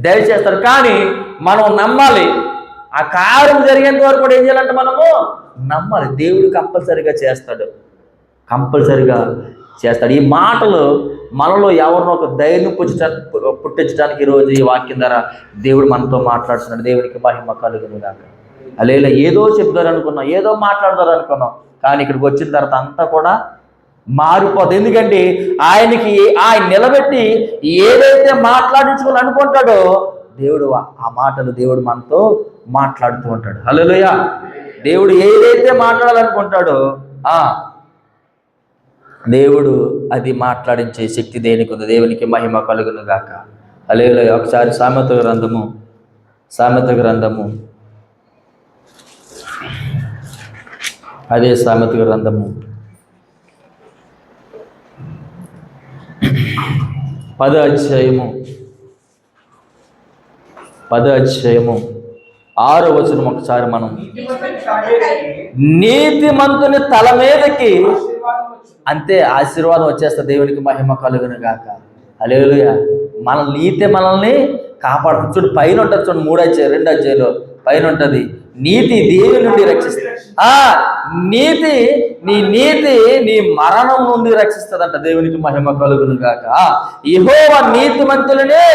దయచేస్తాడు. కానీ మనం నమ్మాలి. ఆ కార్యం జరిగేంత వరకు కూడా ఏం చేయాలంటే మనము నమ్మాలి. దేవుడు కంపల్సరిగా చేస్తాడు. ఈ మాటలు మనలో ఎవరినో ఒక ధైర్యం పుట్టించడానికి ఈరోజు ఈ వాక్యం ద్వారా దేవుడు మనతో మాట్లాడుతున్నాడు. దేవునికి మహిమ కలుగునుగాక. హల్లెలూయా. ఏదో చెప్తారనుకున్నాం, ఏదో మాట్లాడతారనుకున్నాం, కానీ ఇక్కడికి వచ్చిన తర్వాత అంతా కూడా మారిపోతుంది. ఎందుకంటే ఆయన నిలబెట్టి ఏదైతే మాట్లాడించుకోవాలి అనుకుంటాడో ఆ మాటలు దేవుడు మనతో మాట్లాడుతూ ఉంటాడు. హల్లెలూయా. దేవుడు ఏదైతే మాట్లాడాలనుకుంటాడో దేవుడు అది మాట్లాడించే శక్తి దేనికి ఉంది. దేవునికి మహిమ కలుగునుగాక. హల్లెలూయా. ఒకసారి సామెతల గ్రంథము అదే సామెతల గ్రంథము 10వ అధ్యాయము 6వ వచనం ఒకసారి మనం, నీతిమంతుని తల మీదకి అంతే ఆశీర్వాదం వచ్చేస్తుంది. దేవునికి మహిమ కలుగును గాక. హల్లెలూయా. మన నీతి మనల్ని కాపాడుతుంది. చూడు పైన ఉంటుంది, చూడు 3 అధ్యాయం 2 అధ్యాయంలో పైన ఉంటుంది, నీతి దేని నుండి రక్షిస్తుంది. నీతి నీ మరణం నుండి రక్షిస్తుందంట. దేవునికి మహిమ కలుగును గాక. యెహోవా నీతిమంతులనే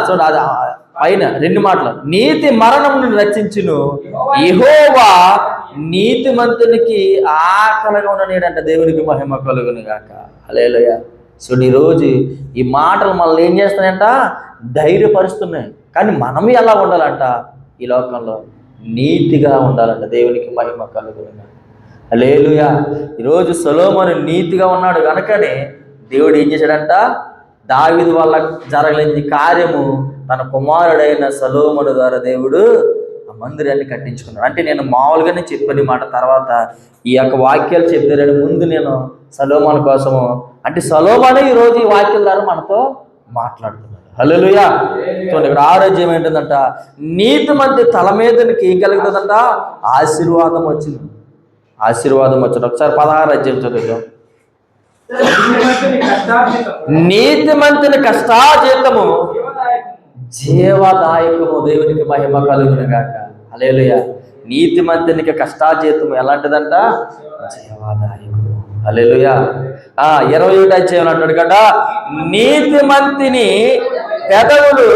చూడు అది పైన 2 మాటలు, నీతి మరణం నుండి రక్షించును, యెహోవా నీతిమంతునికి ఆకలిగా ఉండనేడంట. దేవునికి మహిమ కలుగును గాక. హల్లెలూయా. చూడు ఈరోజు ఈ మాటలు మనల్ని ఏం చేస్తున్నాయంట, ధైర్యపరుస్తున్నాయి. కానీ మనం ఎలా ఉండాలంట, ఈ లోకంలో నీతిగా ఉండాలంట. దేవునికి మహిమ కలుగును గాక. హల్లెలూయా. ఈరోజు సొలొమోను నీతిగా ఉన్నాడు కనుకనే దేవుడు ఏం చేశాడంట, దావీదు వల్ల జరగలేని కార్యము తన కుమారుడైన సొలొమోను ద్వారా దేవుడు ఆ మందిరాన్ని కట్టించుకున్నాడు. అంటే నేను మామూలుగానే చెప్పని మాట, తర్వాత ఈ యొక్క వాక్యాలు చెప్తారని ముందు నేను సొలొమోను కోసము, అంటే సొలొమోనే ఈరోజు ఈ వాక్యాల ద్వారా మనతో మాట్లాడుతున్నాడు. హల్లెలూయా. చూడండి ఇక్కడ 6వ అధ్యాయం ఏంటంట, నీతిమంతుని తల మీదకి ఏం కలుగుతుందంట, ఆశీర్వాదం వచ్చింది. ఆశీర్వాదం వచ్చింది. ఒకసారి 16వ అధ్యాయం చదువుతాం. నీతిమంతుని కష్టాజీతము జీవదాయకము. దేవునికి మహిమ కలుగును గాక. హల్లెలూయా. నీతిమంతునికి కష్టాజీతము ఎలాంటిదంట, జీవదాయకము. హల్లెలూయా. 21వ అధ్యాయం అంటాడు కదా, నీతిమంతుని పెదవులు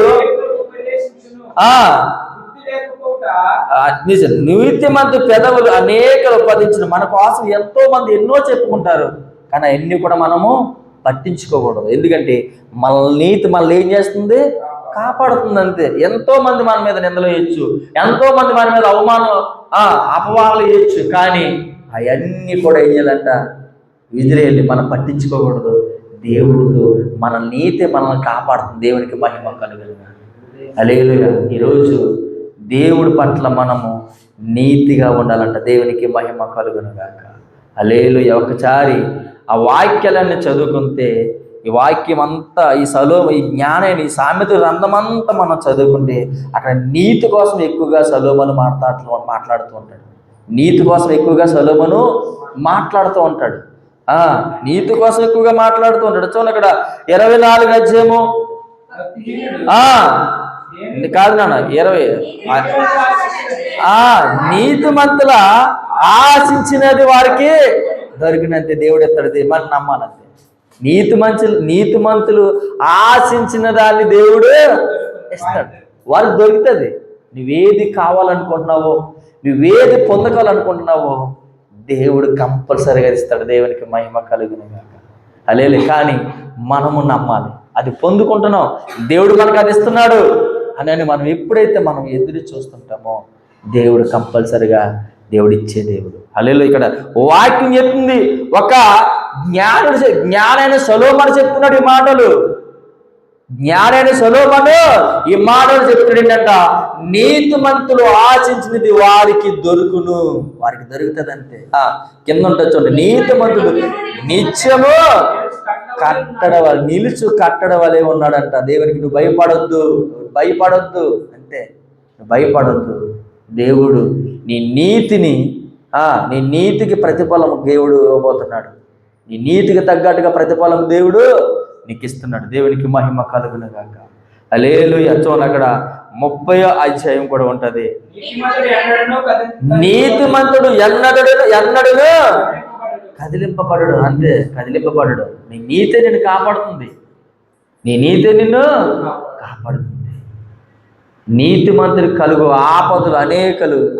నిజం, నీతిమంతు పెదవులు అనేకలు ఉపదించిన. మన కోసం ఎంతో మంది ఎన్నో చెప్పుకుంటారు, కానీ అన్ని కూడా మనము పట్టించుకోకూడదు. ఎందుకంటే నీతి మనల్ని ఏం చేస్తుంది, కాపాడుతుంది అంతే. ఎంతో మంది మన మీద నిందలు వేయచ్చు, ఎంతో మంది మన మీద అవమానం అపవాదాలు వేయచ్చు, కానీ అవన్నీ కూడా ఏం చేయాలంట, విదిలేయాలి. మనం పట్టించుకోకూడదు. దేవుడు మన నీతి మనల్ని కాపాడుతుంది. దేవునికి మహిమ కలుగును. హల్లెలూయా. ఈరోజు దేవుడి పట్ల మనము నీతిగా ఉండాలంట. దేవునికి మహిమ కలుగును గాక. హల్లెలూయా. ఒకసారి ఆ వాక్యాలన్నీ చదువుకుంటే, ఈ వాక్యం అంతా, ఈ జ్ఞానాన్ని, ఈ సామెత గ్రంథమంతా మనం చదువుకుంటే అక్కడ నీతి కోసం ఎక్కువగా సొలొమోను మాట్లాడుతూ ఉంటాడు. నీతి కోసం ఎక్కువగా సొలొమోను మాట్లాడుతూ ఉంటాడు. నీతి కోసం ఎక్కువగా మాట్లాడుతూ ఉంటాడు. చూడండి అక్కడ 24వ అధ్యాయము కాదు నాన్న 20, నీతిమంతుల ఆశించినది వారికి దొరికినంతే దేవుడు ఎత్తడిది మనం నమ్మాలంతే. నీతిమంతులు ఆశించిన దాన్ని దేవుడు ఇస్తాడు, వారికి దొరుకుతుంది. నువ్వేది కావాలనుకుంటున్నావో, నువ్వేది పొందకాలనుకుంటున్నావో దేవుడు కంపల్సరీగా ఇస్తాడు. దేవునికి మహిమ కలుగును గాక. హల్లెలూయా. కానీ మనము నమ్మాలి, అది పొందుకుంటున్నాం, దేవుడు మనకు అది ఇస్తున్నాడు అని మనం ఎప్పుడైతే మనం ఎదురు చూస్తుంటామో దేవుడు కంపల్సరిగా దేవుడు ఇచ్చే దేవుడు. హల్లెలూయా. ఇక్కడ వాక్యం చెప్తుంది, ఒక జ్ఞానైన సొలొమోను చెప్తున్నాడు ఈ మాటలు. జ్ఞానైన సొలొమోను ఈ మాటలు చెప్తున్నాడు ఏంటంట, నీతిమంతులు ఆశించినది వారికి దొరుకును. వారికి దొరుకుతుంది అంతే. కింద ఉంటుంది చూడండి, నీతిమంతుడు నిత్యము కట్టడవాలి, నిలుచు కట్టడవలే ఉన్నాడంట. దేవునికి నువ్వు భయపడొద్దు అంతే, నువ్వు భయపడొద్దు. దేవుడు నీ నీతికి ప్రతిఫలం దేవుడు ఇవ్వబోతున్నాడు. నీ నీతికి తగ్గట్టుగా ప్రతిఫలం దేవుడు నీకు ఇస్తున్నాడు. దేవునికి మహిమ కలుగును గాక. హల్లెలూయా. చూడండి అక్కడ 30వ అధ్యాయం కూడా ఉంటది, నీతిమంతుడు ఎన్నడూ కదిలింపబడడు. అంతే, కదిలింపబడడు. నీ నీతి నిన్ను కాపాడుతుంది, నీ నీతి నిన్ను కాపాడుతుంది. నీతిమంతుడికి కలుగు ఆపదలు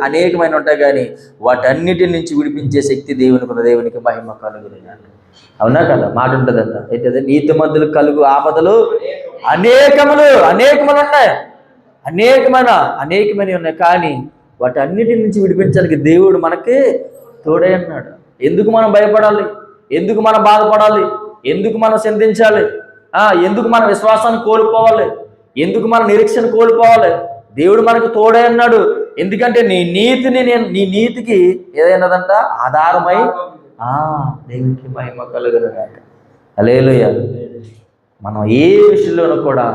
అనేకమైన ఉంటాయి, కానీ వాటన్నిటి నుంచి విడిపించే శక్తి దేవునికి ఉంది. దేవునికి మహిమ కలుగును. అవునా కదా, మాట ఉంటుందంట ఏంటంటే, నీతిమంతులకు కలుగు ఆపదలు అనేకములు ఉన్నాయి, అనేకమైన ఉన్నాయి, కానీ వాటన్నిటి నుంచి విడిపించడానికి దేవుడు మనకి తోడే అన్నాడు. ఎందుకు మనం భయపడాలి, ఎందుకు మనం బాధపడాలి, ఎందుకు మనం చింతించాలి, ఎందుకు మన విశ్వాసాన్ని కోల్పోవాలి, ఎందుకు మన నిరీక్షణ కోల్పోవాలి? దేవుడు మనకు తోడే అన్నాడు. ఎందుకంటే నీ నీతికి ఏదైనదంట ఆధారమై. దేవునికి మహిమ కలుగును గాక. హల్లెలూయా. మనం ఏ విషయంలోనూ కూడా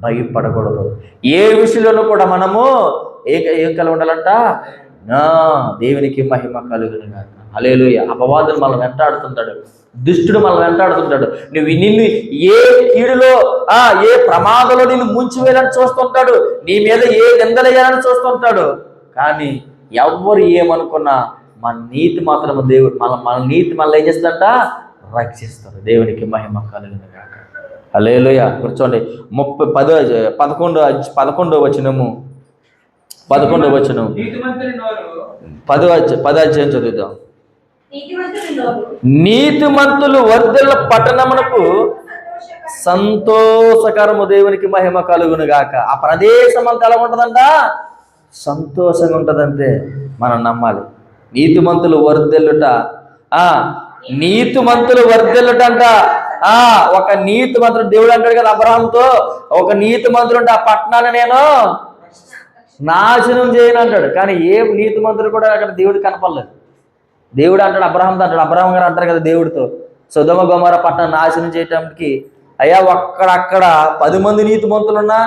భయపడకూడదు. ఏ విషయంలోనూ కూడా మనము ఏం కలిగి ఉండాలంట? దేవునికి మహిమ కలుగును గాక. హల్లెలూయా. అపవాదులు మనల్ని వెంటాడుతుంటాడు, దుష్టుడు మనల్ని వెంటాడుతుంటాడు. నిన్ను ఏ కీడులో ఏ ప్రమాదంలో నిన్ను ముంచి వేయాలని చూస్తుంటాడు, నీ మీద ఏ నిందలేయాలని చూస్తుంటాడు. కానీ ఎవ్వరు ఏమనుకున్నా మన నీతి మాత్రం దేవుడు మన నీతి మనల్ని ఏం చేస్తుందంట? రక్షిస్తాడు. దేవునికి మహిమ కలుగును గాక. హల్లెలూయా. కూర్చోండి. 11వ వచనము 10వ అధ్యాయం చదువుదాం. నీతిమంతులు వర్ధిల్ల పట్టణమునకు సంతోషకరము. దేవునికి మహిమ కలుగును గాక. ఆ ప్రదేశం అంతా ఎలా ఉంటుందంట? సంతోషంగా ఉంటుందంటే మనం నమ్మాలి. నీతిమంతులు వర్ధిల్లుట, నీతిమంతులు వర్ధిల్లుటంట. ఒక నీతిమంతుడు, దేవుడు అంటాడు కదా అబ్రహాముతో, ఒక నీతిమంతుడు అంటే ఆ పట్టణాన్ని నేను నాశనం చేయను అంటాడు. కానీ ఏ నీతిమంతుడు కూడా అక్కడ దేవుడు కనపడలేదు. దేవుడు అంటాడు అబ్రహాంతో, అబ్రహాం గారు అంటారు కదా దేవుడితో, సొదొమ గొమొర్రా పట్టణం నాశనం చేయటానికి అయ్యా అక్కడ 10 మంది నీతిమంతులున్నా,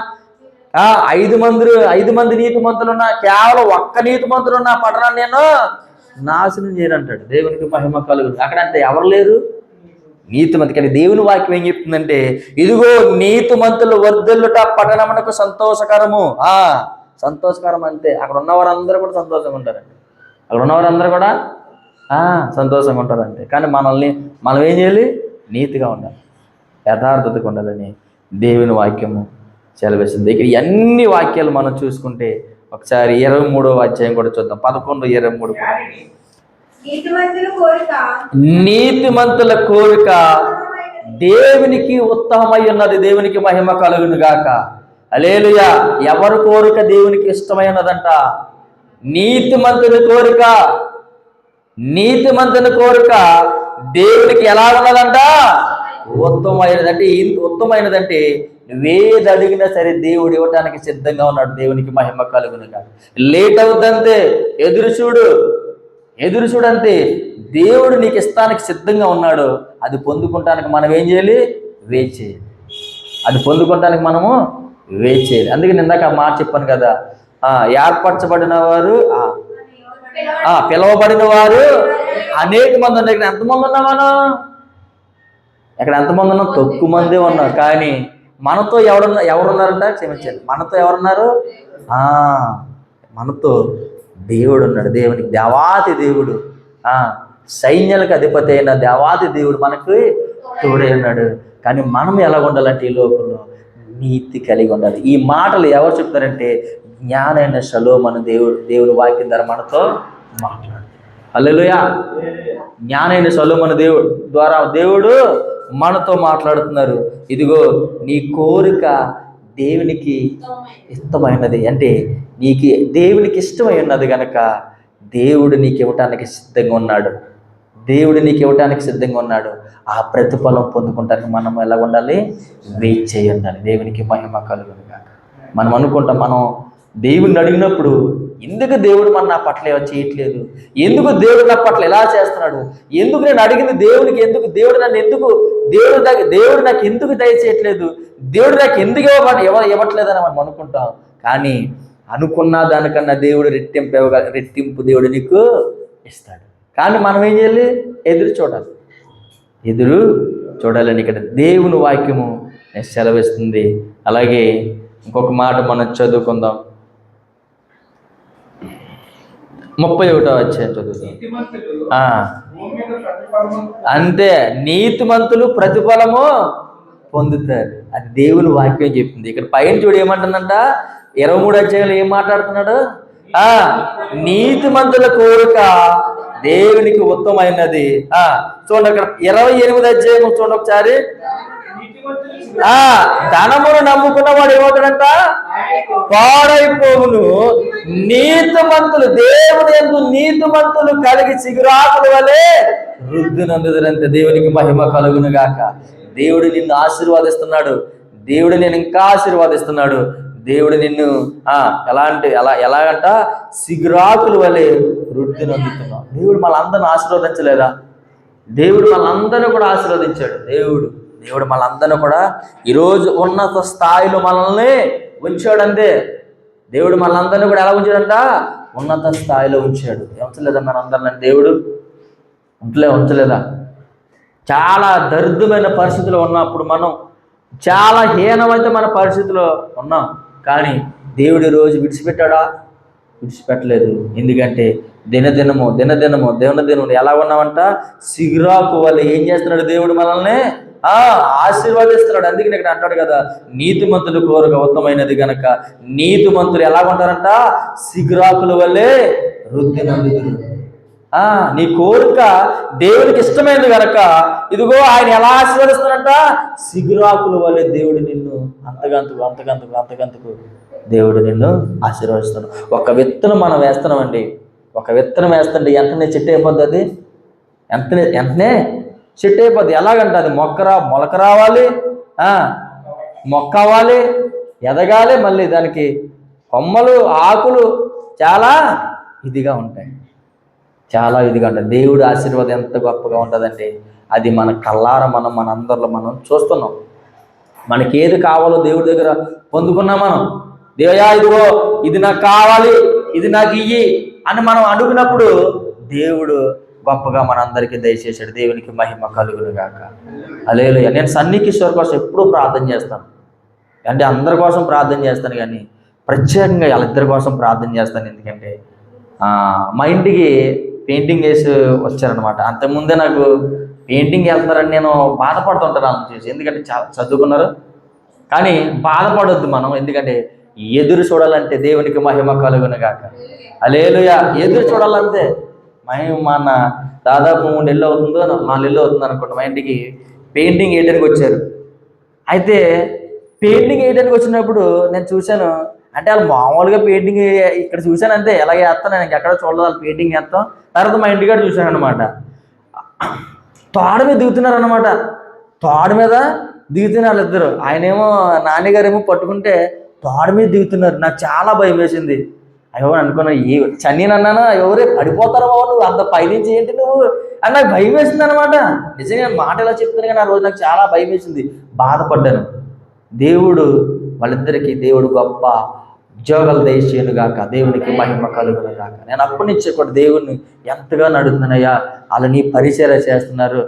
5 మంది నీతిమంతులున్నా, కేవలం ఒక్క నీతిమంతులున్నా పట్టణాన్ని నేను నాశనం చేయను అంటాడు. దేవునికి మహిమ కలుగును. అక్కడ అంటే ఎవరు లేరు? నీతిమంతి. కానీ దేవుని వాక్యం ఏం చెప్తుందంటే, ఇదిగో నీతిమంతులు వర్ధిల్లుట పట్టణమునకు సంతోషకరము. సంతోషకరం అంటే అక్కడ ఉన్నవారందరూ కూడా సంతోషంగా ఉంటారండి. అక్కడ ఉన్నవారందరూ కూడా సంతోషంగా ఉంటారంటే. కానీ మనం ఏం చేయాలి? నీతిగా ఉండాలి, యథార్థతగా ఉండాలని దేవుని వాక్యము సెలవిస్తుంది. ఇక్కడ అన్ని వాక్యాలు మనం చూసుకుంటే ఒకసారి 23వ అధ్యాయం కూడా చూద్దాం. 11:23. నీతిమంతుల కోరిక దేవునికి ఉత్తమమై ఉన్నది. దేవునికి మహిమ కలుగును గాక. హల్లెలూయా. ఎవరి కోరిక దేవునికి ఇష్టమై ఉన్నదంట? నీతిమంతుని కోరిక. నీతిమంతుని కోరిక దేవునికి ఎలా ఉన్నదంట? ఉత్తమమైనదంటే ఉత్తమైనదంటే నువ్వేది అడిగినా సరే దేవుడు ఇవ్వటానికి సిద్ధంగా ఉన్నాడు. దేవునికి మహిమ కలుగును గాక. లేట్ అవుతుందంటే ఎదురు చూడంతే దేవుడు నీకు ఇస్తానికి సిద్ధంగా ఉన్నాడు. అది పొందుకుంటానికి మనం ఏం చేయాలి? వెయిట్ చేయాలి. అది పొందుకోవటానికి మనము వెయిట్ చేయాలి. అందుకే ఇందాక ఆ మాట చెప్పాను కదా, ఏర్పరచబడిన వారు, పిలవబడిన వారు అనేక మంది ఉన్నారు. ఇక్కడ ఎంతమంది ఉన్నాం మనం? ఇక్కడ ఎంతమంది ఉన్నాం? తక్కువ మందే ఉన్నారు. కానీ మనతో ఎవరున్నారంట? క్షమించాలి, మనతో ఎవరున్నారు? మనతో దేవుడు ఉన్నాడు. దేవునికి దేవాతి దేవుడు, సైన్యాలకు అధిపతి అయిన దేవాతి దేవుడు మనకు తోడై ఉన్నాడు. కానీ మనం ఎలా ఉండాలంటే ఈ లోకంలో నీతి కలిగి ఉండాలి. ఈ మాటలు ఎవరు చెప్తారంటే జ్ఞానైన షలోమోను దేవుడు వాక్యం ద్వారా మనతో మాట్లాడు. హల్లెలూయా. జ్ఞానైన షలోమోను ద్వారా దేవుడు మనతో మాట్లాడుతున్నారు. ఇదిగో నీ కోరిక దేవునికి ఇష్టమైనది, అంటే నీకు దేవునికి ఇష్టమై ఉన్నది కనుక దేవుడు నీకు ఇవ్వటానికి సిద్ధంగా ఉన్నాడు. ఆ ప్రతిఫలం పొందుకుంటానికి మనం ఎలా ఉండాలి? వెయిట్ చేయి ఉండాలి. దేవునికి మహిమ కలుగును గాక. మనం అనుకుంటాం, మనం దేవుడిని అడిగినప్పుడు ఎందుకు దేవుడు నా పట్ల ఏమో చేయట్లేదు, ఎందుకు దేవుడు నా పట్ల ఎలా చేస్తున్నాడు, ఎందుకు నేను అడిగింది దేవుడికి ఎందుకు, దేవుడు నాకు ఎందుకు దయచేయట్లేదు, దేవుడు నాకు ఎందుకు ఇవ్వట్లేదని మనం అనుకుంటాం. కానీ అనుకున్న దానికన్నా దేవుడు రెట్టింపు దేవుడు నీకు ఇస్తాడు. కానీ మనం ఏం చేయాలి? ఎదురు చూడాలని ఇక్కడ దేవుని వాక్యము సెలవిస్తుంది. అలాగే ఇంకొక మాట మనం చదువుకుందాం. 31వ అధ్యాయం చదువుతాం. అంతే, నీతిమంతులు ప్రతిఫలము పొందుతారు. అది దేవుని వాక్యం చెప్తుంది. ఇక్కడ పైన చూడు ఏమంటుందంట, 23వ అధ్యాయంలో ఏం మాట్లాడుతున్నాడు? నీతిమంతుల కోరిక దేవునికి ఉత్తమైనది. చూడండి అక్కడ 28వ అధ్యాయం చూడండి ఒకసారి. ధనమును నమ్ముకున్న వాడు ఏమవుతాడంట? పాడైపోవును. నీతిమంతులు దేవుని యందు నీతిమంతులు కలిగి చిగురాకుల వలె వృద్ధినందుదంటే దేవునికి మహిమ కలుగును గాక. దేవుడు నిన్ను ఆశీర్వాదిస్తున్నాడు. దేవుడు నేను ఇంకా ఆశీర్వాదిస్తున్నాడు. దేవుడు నిన్ను ఎలాగంట? సిగురాకుల వలె వృద్ధినందుతున్నావు. దేవుడు మనందరిని ఆశీర్వదించలేదా? దేవుడు మనందరినీ కూడా ఆశీర్వదించాడు. దేవుడు దేవుడు మనందరినీ కూడా ఈరోజు ఉన్నత స్థాయిలో మనల్ని ఉంచాడు. అంతే, దేవుడు మనందరినీ కూడా ఎలా ఉంచాడంట? ఉన్నత స్థాయిలో ఉంచాడు. ఉంచలేదా మనందరిని దేవుడు? ఉంచలేదా? చాలా దరిద్రమైన పరిస్థితిలో ఉన్నప్పుడు మనం, చాలా హీనమైతే మన పరిస్థితిలో ఉన్నాం, కానీ దేవుడు ఈరోజు విడిచిపెట్టాడా? విడిచిపెట్టలేదు. ఎందుకంటే దినదినము ఎలా ఉన్నామంట? సిగురాకు వల్ల ఏం చేస్తున్నాడు దేవుడు? మనల్ని ఆశీర్వదిస్తున్నాడు. అందుకని ఇక్కడ అంటాడు కదా, నీతిమంతుల కోరిక ఉత్తమైనది గనక నీతిమంతులు ఎలా ఉంటారంట? సిగురాకుల వల్లే వృద్ధి నందుదురు. నీ కోరిక దేవుడికి ఇష్టమైనది కనుక ఇదిగో ఆయన ఎలా ఆశీర్వదిస్తాడంట? సిగురాకుల వల్లే దేవుడు నిన్ను అంతకంతకు దేవుడు నిన్ను ఆశీర్వదిస్తాడు. ఒక విత్తనం మనం వేస్తున్నామండి, ఒక విత్తనం వేస్తుంటే వెంటనే చెట్టు అయిపోద్ది. అది వెంటనే చెట్టు అయిపోద్ది. ఎలాగంటే అది మొలక రావాలి, మొక్క అవ్వాలి, ఎదగాలి, మళ్ళీ దానికి కొమ్మలు ఆకులు చాలా ఇదిగా ఉంటాయి. దేవుడి ఆశీర్వాదం ఎంత గొప్పగా ఉంటుందంటే అది మన కళ్ళార మన అందరిలో మనం చూస్తున్నాం. మనకి ఏది కావాలో దేవుడి దగ్గర పొందుకున్నాం మనం. దేవయా ఇదిగో ఇది నాకు కావాలి, ఇది నాకు ఇయ్యి అని మనం అడుగునప్పుడు దేవుడు గొప్పగా మనందరికీ దయచేశాడు. దేవునికి మహిమ కలుగును గాక. హల్లెలూయా. నేను సన్నీ కిషోర్ కోసం ఎప్పుడూ ప్రార్థన చేస్తాను. అంటే అందరి కోసం ప్రార్థన చేస్తాను, కానీ ప్రత్యేకంగా వాళ్ళిద్దరి కోసం ప్రార్థన చేస్తాను. ఎందుకంటే మా ఇంటికి పెయింటింగ్ వేసి వచ్చారనమాట. అంతకుముందే నాకు పెయింటింగ్ వెళ్తున్నారని నేను బాధపడుతుంటాను ఆమె చూసి. ఎందుకంటే చదువుకున్నారు, కానీ బాధపడొద్దు మనం. ఎందుకంటే ఎదురు చూడాలంటే దేవునికి మహిమ కలుగును గాక. హల్లెలూయా. ఎదురు చూడాలంటే మన దాదాపు 3 నెలలు అవుతుందో 4 నెలలు అవుతుంది అనుకుంటా మా ఇంటికి పెయింటింగ్ వేయడానికి వచ్చారు. అయితే పెయింటింగ్ వేయడానికి వచ్చినప్పుడు నేను చూశాను, అంటే వాళ్ళు మామూలుగా పెయింటింగ్ ఇక్కడ చూశాను అంతే. ఎలాగ వేస్తాను నేను ఎక్కడ చూడలేదు, వాళ్ళు పెయింటింగ్ వేస్తాం. తర్వాత మా ఇంటికాడ చూశాను అనమాట, తోడ మీద దిగుతున్నారు అనమాట. తోడ మీద దిగుతున్నారు వాళ్ళిద్దరు. ఆయనేమో నాన్నగారేమో పట్టుకుంటే తోడ మీద దిగుతున్నారు. నాకు చాలా భయం వేసింది. అయ్యో అనుకున్నా, చన్నీనన్నానా ఎవరే పడిపోతారా బాబు, నువ్వు అంత పైనుంచి ఏంటి నువ్వు అని నాకు భయం వేసింది అనమాట. నిజంగా మాట ఎలా చెప్తాను, కానీ ఆ రోజు నాకు చాలా భయం వేసింది, బాధపడ్డాను. దేవుడు వాళ్ళిద్దరికీ దేవుడు గొప్ప ఉద్యోగాలు దయచేయను గాక. దేవునికి మహిమ కలుగును గాక. నేను అప్పటి నుంచి కూడా దేవుడిని ఎంతగానో అడుగుతున్నాయ్యా, వాళ్ళు నీ పరిచర్య చేస్తున్నారు,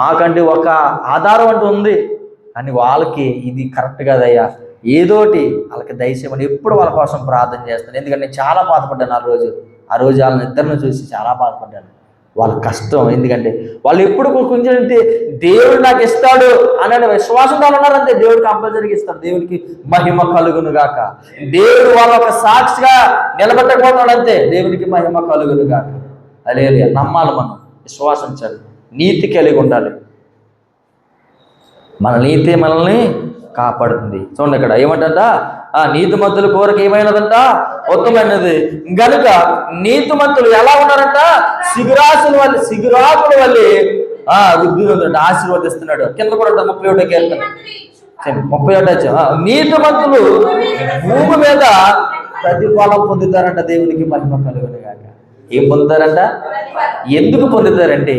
మాకంటే ఒక ఆధారం అంటూ ఉంది, కానీ వాళ్ళకి ఇది కరెక్ట్ కాదయ్యా, ఏదోటి వాళ్ళకి దయచేయమని ఎప్పుడు వాళ్ళ కోసం ప్రార్థన చేస్తాను. ఎందుకంటే నేను చాలా బాధపడ్డాను ఆ రోజు వాళ్ళని ఇద్దరిని చూసి చాలా బాధపడ్డాను. వాళ్ళ కష్టం, ఎందుకంటే వాళ్ళు ఎప్పుడు కొంచెం దేవుడు నాకు ఇస్తాడు అనే విశ్వాసం వాళ్ళు ఉన్నారంటే దేవుడు కంపల్సరీగా ఇస్తాడు. దేవునికి మహిమ కలుగును గాక. దేవుడు వాళ్ళ ఒక సాక్షిగా నిలబెట్టకపోతాడు అంతే. దేవునికి మహిమ కలుగును గాక. హల్లెలూయా. నమ్మాలి, మనం విశ్వాసించాలి, నీతి కలిగి ఉండాలి. మన నీతి మనల్ని కాపాడుతుంది. చూడండి ఇక్కడ ఏమంటంట, నీతిమంతుల కోరిక ఏమైనదంట? ఉత్తమైనది గనుక నీతిమంతులు ఎలా ఉన్నారంట? సిగురాకుల వల్లే వృద్ధి ఉందంట, ఆశీర్వదిస్తున్నాడు. కింద కూడా 31 కీర్తన 31 నీతిమంతులు భూమి మీద ప్రతిఫలం పొందుతారంట. దేవునికి మహిమ కలుగును గాక. ఏం పొందుతారంట? ఎందుకు పొందుతారంటే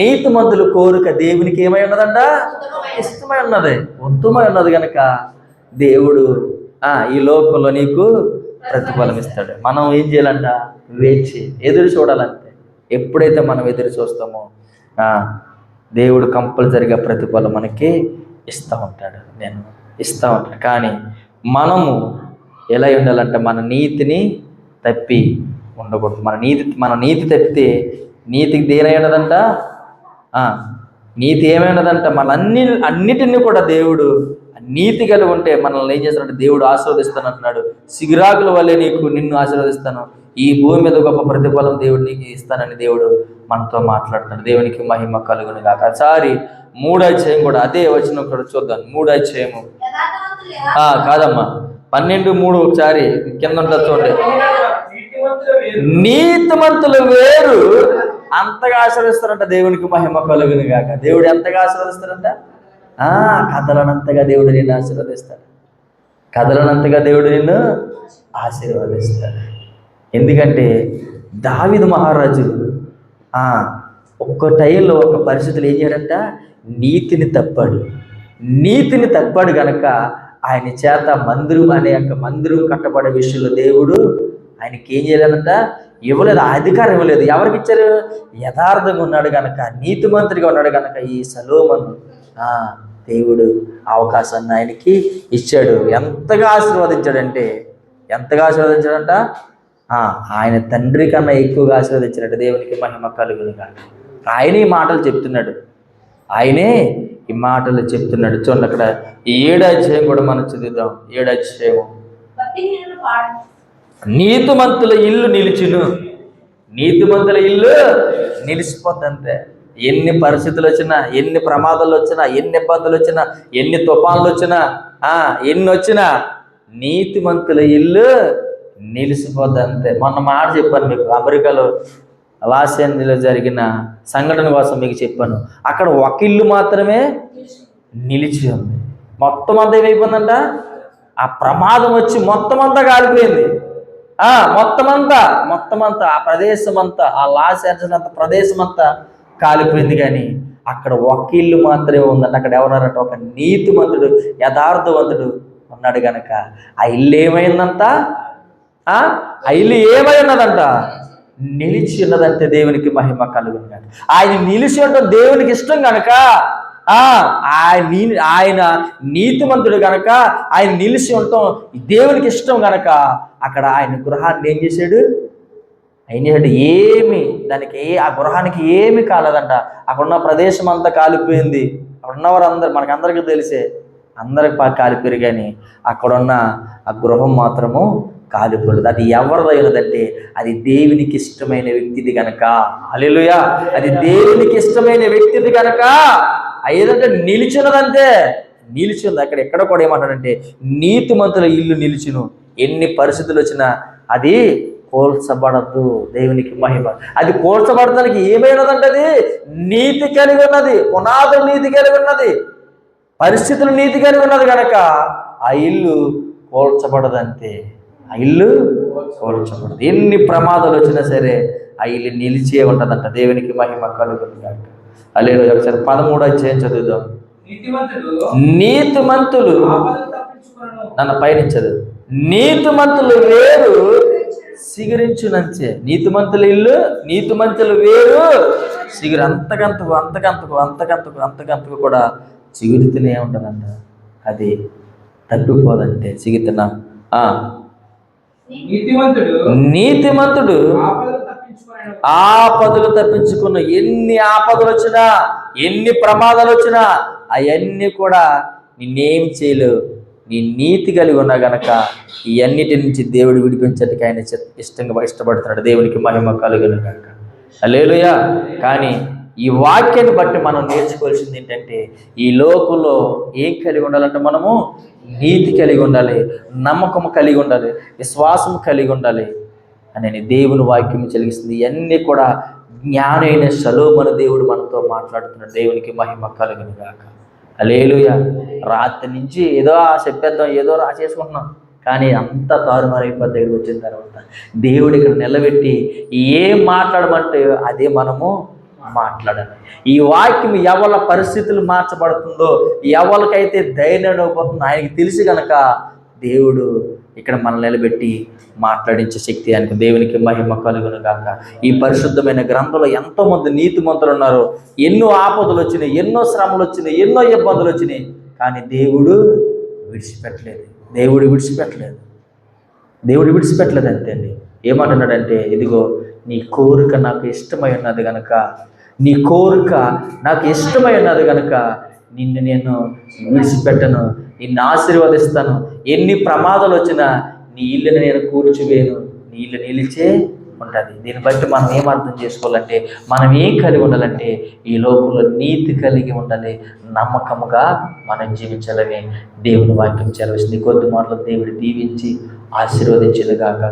నీతిమంతుల కోరిక దేవునికి ఏమై ఉన్నదంట? ఇష్టమై ఉన్నది, ఉత్తమై ఉన్నది కనుక దేవుడు ఈ లోకంలో నీకు ప్రతిఫలం ఇస్తాడు. మనం ఏం చేయాలంట? వేచి ఎదురు చూడాలంటే. ఎప్పుడైతే మనం ఎదురు చూస్తామో దేవుడు కంపల్సరిగా ప్రతిఫలం మనకి ఇస్తూ ఉంటాడు, ఇస్తూ ఉంటాడు. కానీ మనము ఎలా ఉండాలంటే మన నీతిని తప్పి ఉండకూడదు. మన నీతి తప్పితే నీతికి దేనై ఉన్నదంట? నీతి ఏమైనదంట? అన్నిటినీ కూడా దేవుడు నీతి కలిగి ఉంటే మనల్ని ఏం చేస్తాడంటే దేవుడు ఆశీర్వదిస్తానంటున్నాడు. సిగురాకుల వల్లే నిన్ను ఆశీర్వదిస్తాను, ఈ భూమి మీద గొప్ప ప్రతిఫలం దేవుడు నీకు ఇస్తానని దేవుడు మనతో మాట్లాడుతున్నాడు. దేవునికి మహిమ కలుగును గాక. ఒకసారి 3వ అధ్యాయం కూడా అదే వచనం కూడా చూద్దాం. 3వ అధ్యాయము కాదమ్మా 12:3 ఒకసారి కింద ఉంటుంది చూడండి. నీతిమంతులు వేరు అంతగా ఆశీర్వదిస్తారంట. దేవునికి మహిమ కలుగును గాక. దేవుడు ఎంతగా ఆశీర్వదిస్తారంట? కదలనంతగా దేవుడు నిన్ను ఆశీర్వదిస్తాడు. కదలనంతగా దేవుడు నిన్ను ఆశీర్వదిస్తాడు. ఎందుకంటే దావీదు మహారాజు ఒక్క టైంలో ఒక పరిస్థితులు ఏం చేయడంట? నీతిని తప్పాడు. నీతిని తప్పాడు గనక ఆయన చేత మందిరం అనే యొక్క మందిరం కట్టబడే విషయంలో దేవుడు ఆయనకి ఏం చేయలేదంట, ఇవ్వలేదు, ఆ అధికారం ఇవ్వలేదు. ఎవరికి ఇచ్చారు? యథార్థంగా ఉన్నాడు గనక, నీతిమంతుడిగా ఉన్నాడు గనక ఈ సొలొమోను దేవుడు అవకాశాన్ని ఆయనకి ఇచ్చాడు. ఎంతగా ఆశీర్వదించాడంటే, ఎంతగా ఆశీర్వదించాడంట, ఆయన తండ్రి కన్నా ఎక్కువగా ఆశీర్వదించాడంట. దేవునికి మహిమ కలుగును గాక. ఆయనే ఈ మాటలు చెప్తున్నాడు, ఆయనే ఈ మాటలు చెప్తున్నాడు. చూడండి అక్కడ 7వ అధ్యాయం కూడా మనం చదువుదాం. 7వ అధ్యాయం. నీతిమంతుల ఇల్లు నిలిచును. నీతిమంతుల ఇల్లు నిలిచిపోద్దంతే. ఎన్ని పరిస్థితులు వచ్చినా, ఎన్ని ప్రమాదాలు వచ్చినా, ఎన్ని ఇబ్బందులు వచ్చినా, ఎన్ని తుఫాన్లు వచ్చినా, ఎన్ని వచ్చినా నీతిమంతుల ఇల్లు నిలిచిపోద్దంతే. మొన్న మాట చెప్పాను మీకు, అమెరికాలో లాస్ ఏంజల్స్లో జరిగిన సంఘటన కోసం మీకు చెప్పాను. అక్కడ ఒక ఇల్లు మాత్రమే నిలిచి ఉంది. మొత్తం అంతా ఏమైపోయిందంట, ఆ ప్రమాదం వచ్చి మొత్తం అంతా కాలిపోయింది. మొత్తం అంతా ఆ ప్రదేశం అంతా, ఆ లాస్ ఏంజల్స్ అంత ప్రదేశం అంతా కాలిపోయింది. కానీ అక్కడ ఒక ఇల్లు మాత్రమే ఉందంట. అక్కడ ఎవరన్నారంట, ఒక నీతిమంతుడు, యథార్థవంతుడు ఉన్నాడు గనక ఆ ఇల్లు ఏమైందంట, ఆ ఇల్లు ఏమై ఉన్నదంట, నిలిచి ఉన్నదంటే. దేవునికి మహిమ కలుగును గాక. ఆయన నిలిచి ఉండడం దేవునికి ఇష్టం గనక, ఆయన నీతిమంతుడు గనక, ఆయన నిలిచి ఉండటం దేవునికి ఇష్టం గనక అక్కడ ఆయన గృహాన్ని ఏం చేశాడు, ఏమి దానికి ఆ గృహానికి ఏమి కాలేదంట. అక్కడున్న ప్రదేశం అంతా కాలిపోయింది. అక్కడ ఉన్నవారు అందరు, మనకందరికీ తెలిసే, అందరికి కాలిపోయారు. కానీ అక్కడున్న ఆ గృహం మాత్రము కాలిపోలేదు. అది ఎవరిదైనదంటే అది దేవునికి ఇష్టమైన వ్యక్తిది గనక. హల్లెలూయా. అది దేవునికి ఇష్టమైన వ్యక్తిది గనక ఏదంటే నిలిచినదంతే, నిలిచింది. అక్కడ ఎక్కడ కూడా ఏమంటాడంటే నీతిమంతుల ఇల్లు నిలిచును. ఎన్ని పరిస్థితులు వచ్చినా అది కోల్చబడద్దు. దేవునికి మహిమ. అది కోల్చబడటానికి ఏమైనదంటే అది నీతి కలిగి ఉన్నది, పునాదులు నీతి కలిగి ఉన్నది, పరిస్థితులు నీతి కలిగి ఉన్నది కనుక ఆ ఇల్లు కోల్చబడదంతే. ఆ ఇల్లు కోల్చబడదు. ఎన్ని ప్రమాదాలు వచ్చినా సరే ఆ ఇల్లు నిలిచే ఉంటుందంట. దేవునికి మహిమ కలుగును గాక. హల్లెలూయా. ఒకసారి 13వ అధ్యాయం చదువుదాం. నీతిమంతులు నన్ను పయనించదు. నీతిమంతులు వేరు సిగురించునంచే. నీతిమంతుల ఇల్లు, నీతిమంతులు వేరు సిగురు. అంతకంతకు కూడా చిగురుతూనే ఉంటుందంట. అది తగ్గిపోదంటే చిగురుతున్న నీతిమంతుడు ఆపదలు తప్పించుకున్న. ఎన్ని ఆపదలు వచ్చినా, ఎన్ని ప్రమాదాలు వచ్చినా అవన్నీ కూడా నిన్నేం చేయలేవు. నీ నీతి కలిగి ఉన్నా గనక ఈ అన్నిటి నుంచి దేవుడు విడిపించడానికి ఆయన ఇష్టపడుతున్నాడు. దేవునికి మహిమ కలుగును గాక. హల్లెలూయా. కానీ ఈ వాక్యాన్ని బట్టి మనం నేర్చుకోవాల్సింది ఏంటంటే ఈ లోకంలో ఏం కలిగి ఉండాలంటే మనము నీతి కలిగి ఉండాలి, నమ్మకం కలిగి ఉండాలి, విశ్వాసం కలిగి ఉండాలి అని దేవుని వాక్యం చెలిగిస్తుంది. ఇవన్నీ కూడా జ్ఞానైన సొలొమోను దేవుడు మనతో మాట్లాడుతున్నాడు. దేవునికి మహిమ కలుగును గాక. హల్లెలూయా. రాత్రి నుంచి ఏదో చెప్పేద్దాం, ఏదో రాసేసుకుంటున్నాం, కానీ అంత తారుమారైపోతే దగ్గరికి వచ్చిన తర్వాత దేవుడు ఇక్కడ నిలబెట్టి ఏం మాట్లాడమంటే అదే మనము మాట్లాడాలి. ఈ వాక్యం ఎవరి పరిస్థితులు మార్చబడుతుందో, ఎవరికైతే ధైర్యం అయిపోతుందో ఆయనకి తెలిసి కనుక దేవుడు ఇక్కడ మనల్ని నిలబెట్టి మాట్లాడించే శక్తి ఆయనకు. దేవునికి మహిమ కలుగును గాక. ఈ పరిశుద్ధమైన గ్రంథంలో ఎంతోమంది నీతిమంతులు ఉన్నారు. ఎన్నో ఆపదలు వచ్చినాయి, ఎన్నో శ్రమలు వచ్చినాయి, ఎన్నో ఇబ్బందులు వచ్చినాయి, కానీ దేవుడు విడిచిపెట్టలేదు. దేవుడు విడిచిపెట్టలేదు అంతే అండి. ఏమంటున్నాడంటే ఇదిగో నీ కోరిక నాకు ఇష్టమై ఉన్నది కనుక, నీ కోరిక నాకు ఇష్టమై ఉన్నది కనుక నిన్ను నేను విడిచిపెట్టను, నిన్ను ఆశీర్వదిస్తాను. ఎన్ని ప్రమాదాలు వచ్చినా నీ ఇల్లుని నేను కూర్చువేను, నీ ఇల్లు నిలిచే ఉంటుంది. దీన్ని బట్టి మనం ఏం అర్థం చేసుకోవాలంటే మనం ఏం కలిగి ఉండాలంటే ఈ లోకంలో నీతి కలిగి ఉండాలి, నమ్మకముగా మనం జీవించాలని దేవుని వాక్యం సెలవిస్తుంది. కొద్ది మాటలు దేవుడు దీవించి ఆశీర్వదించేది గాక.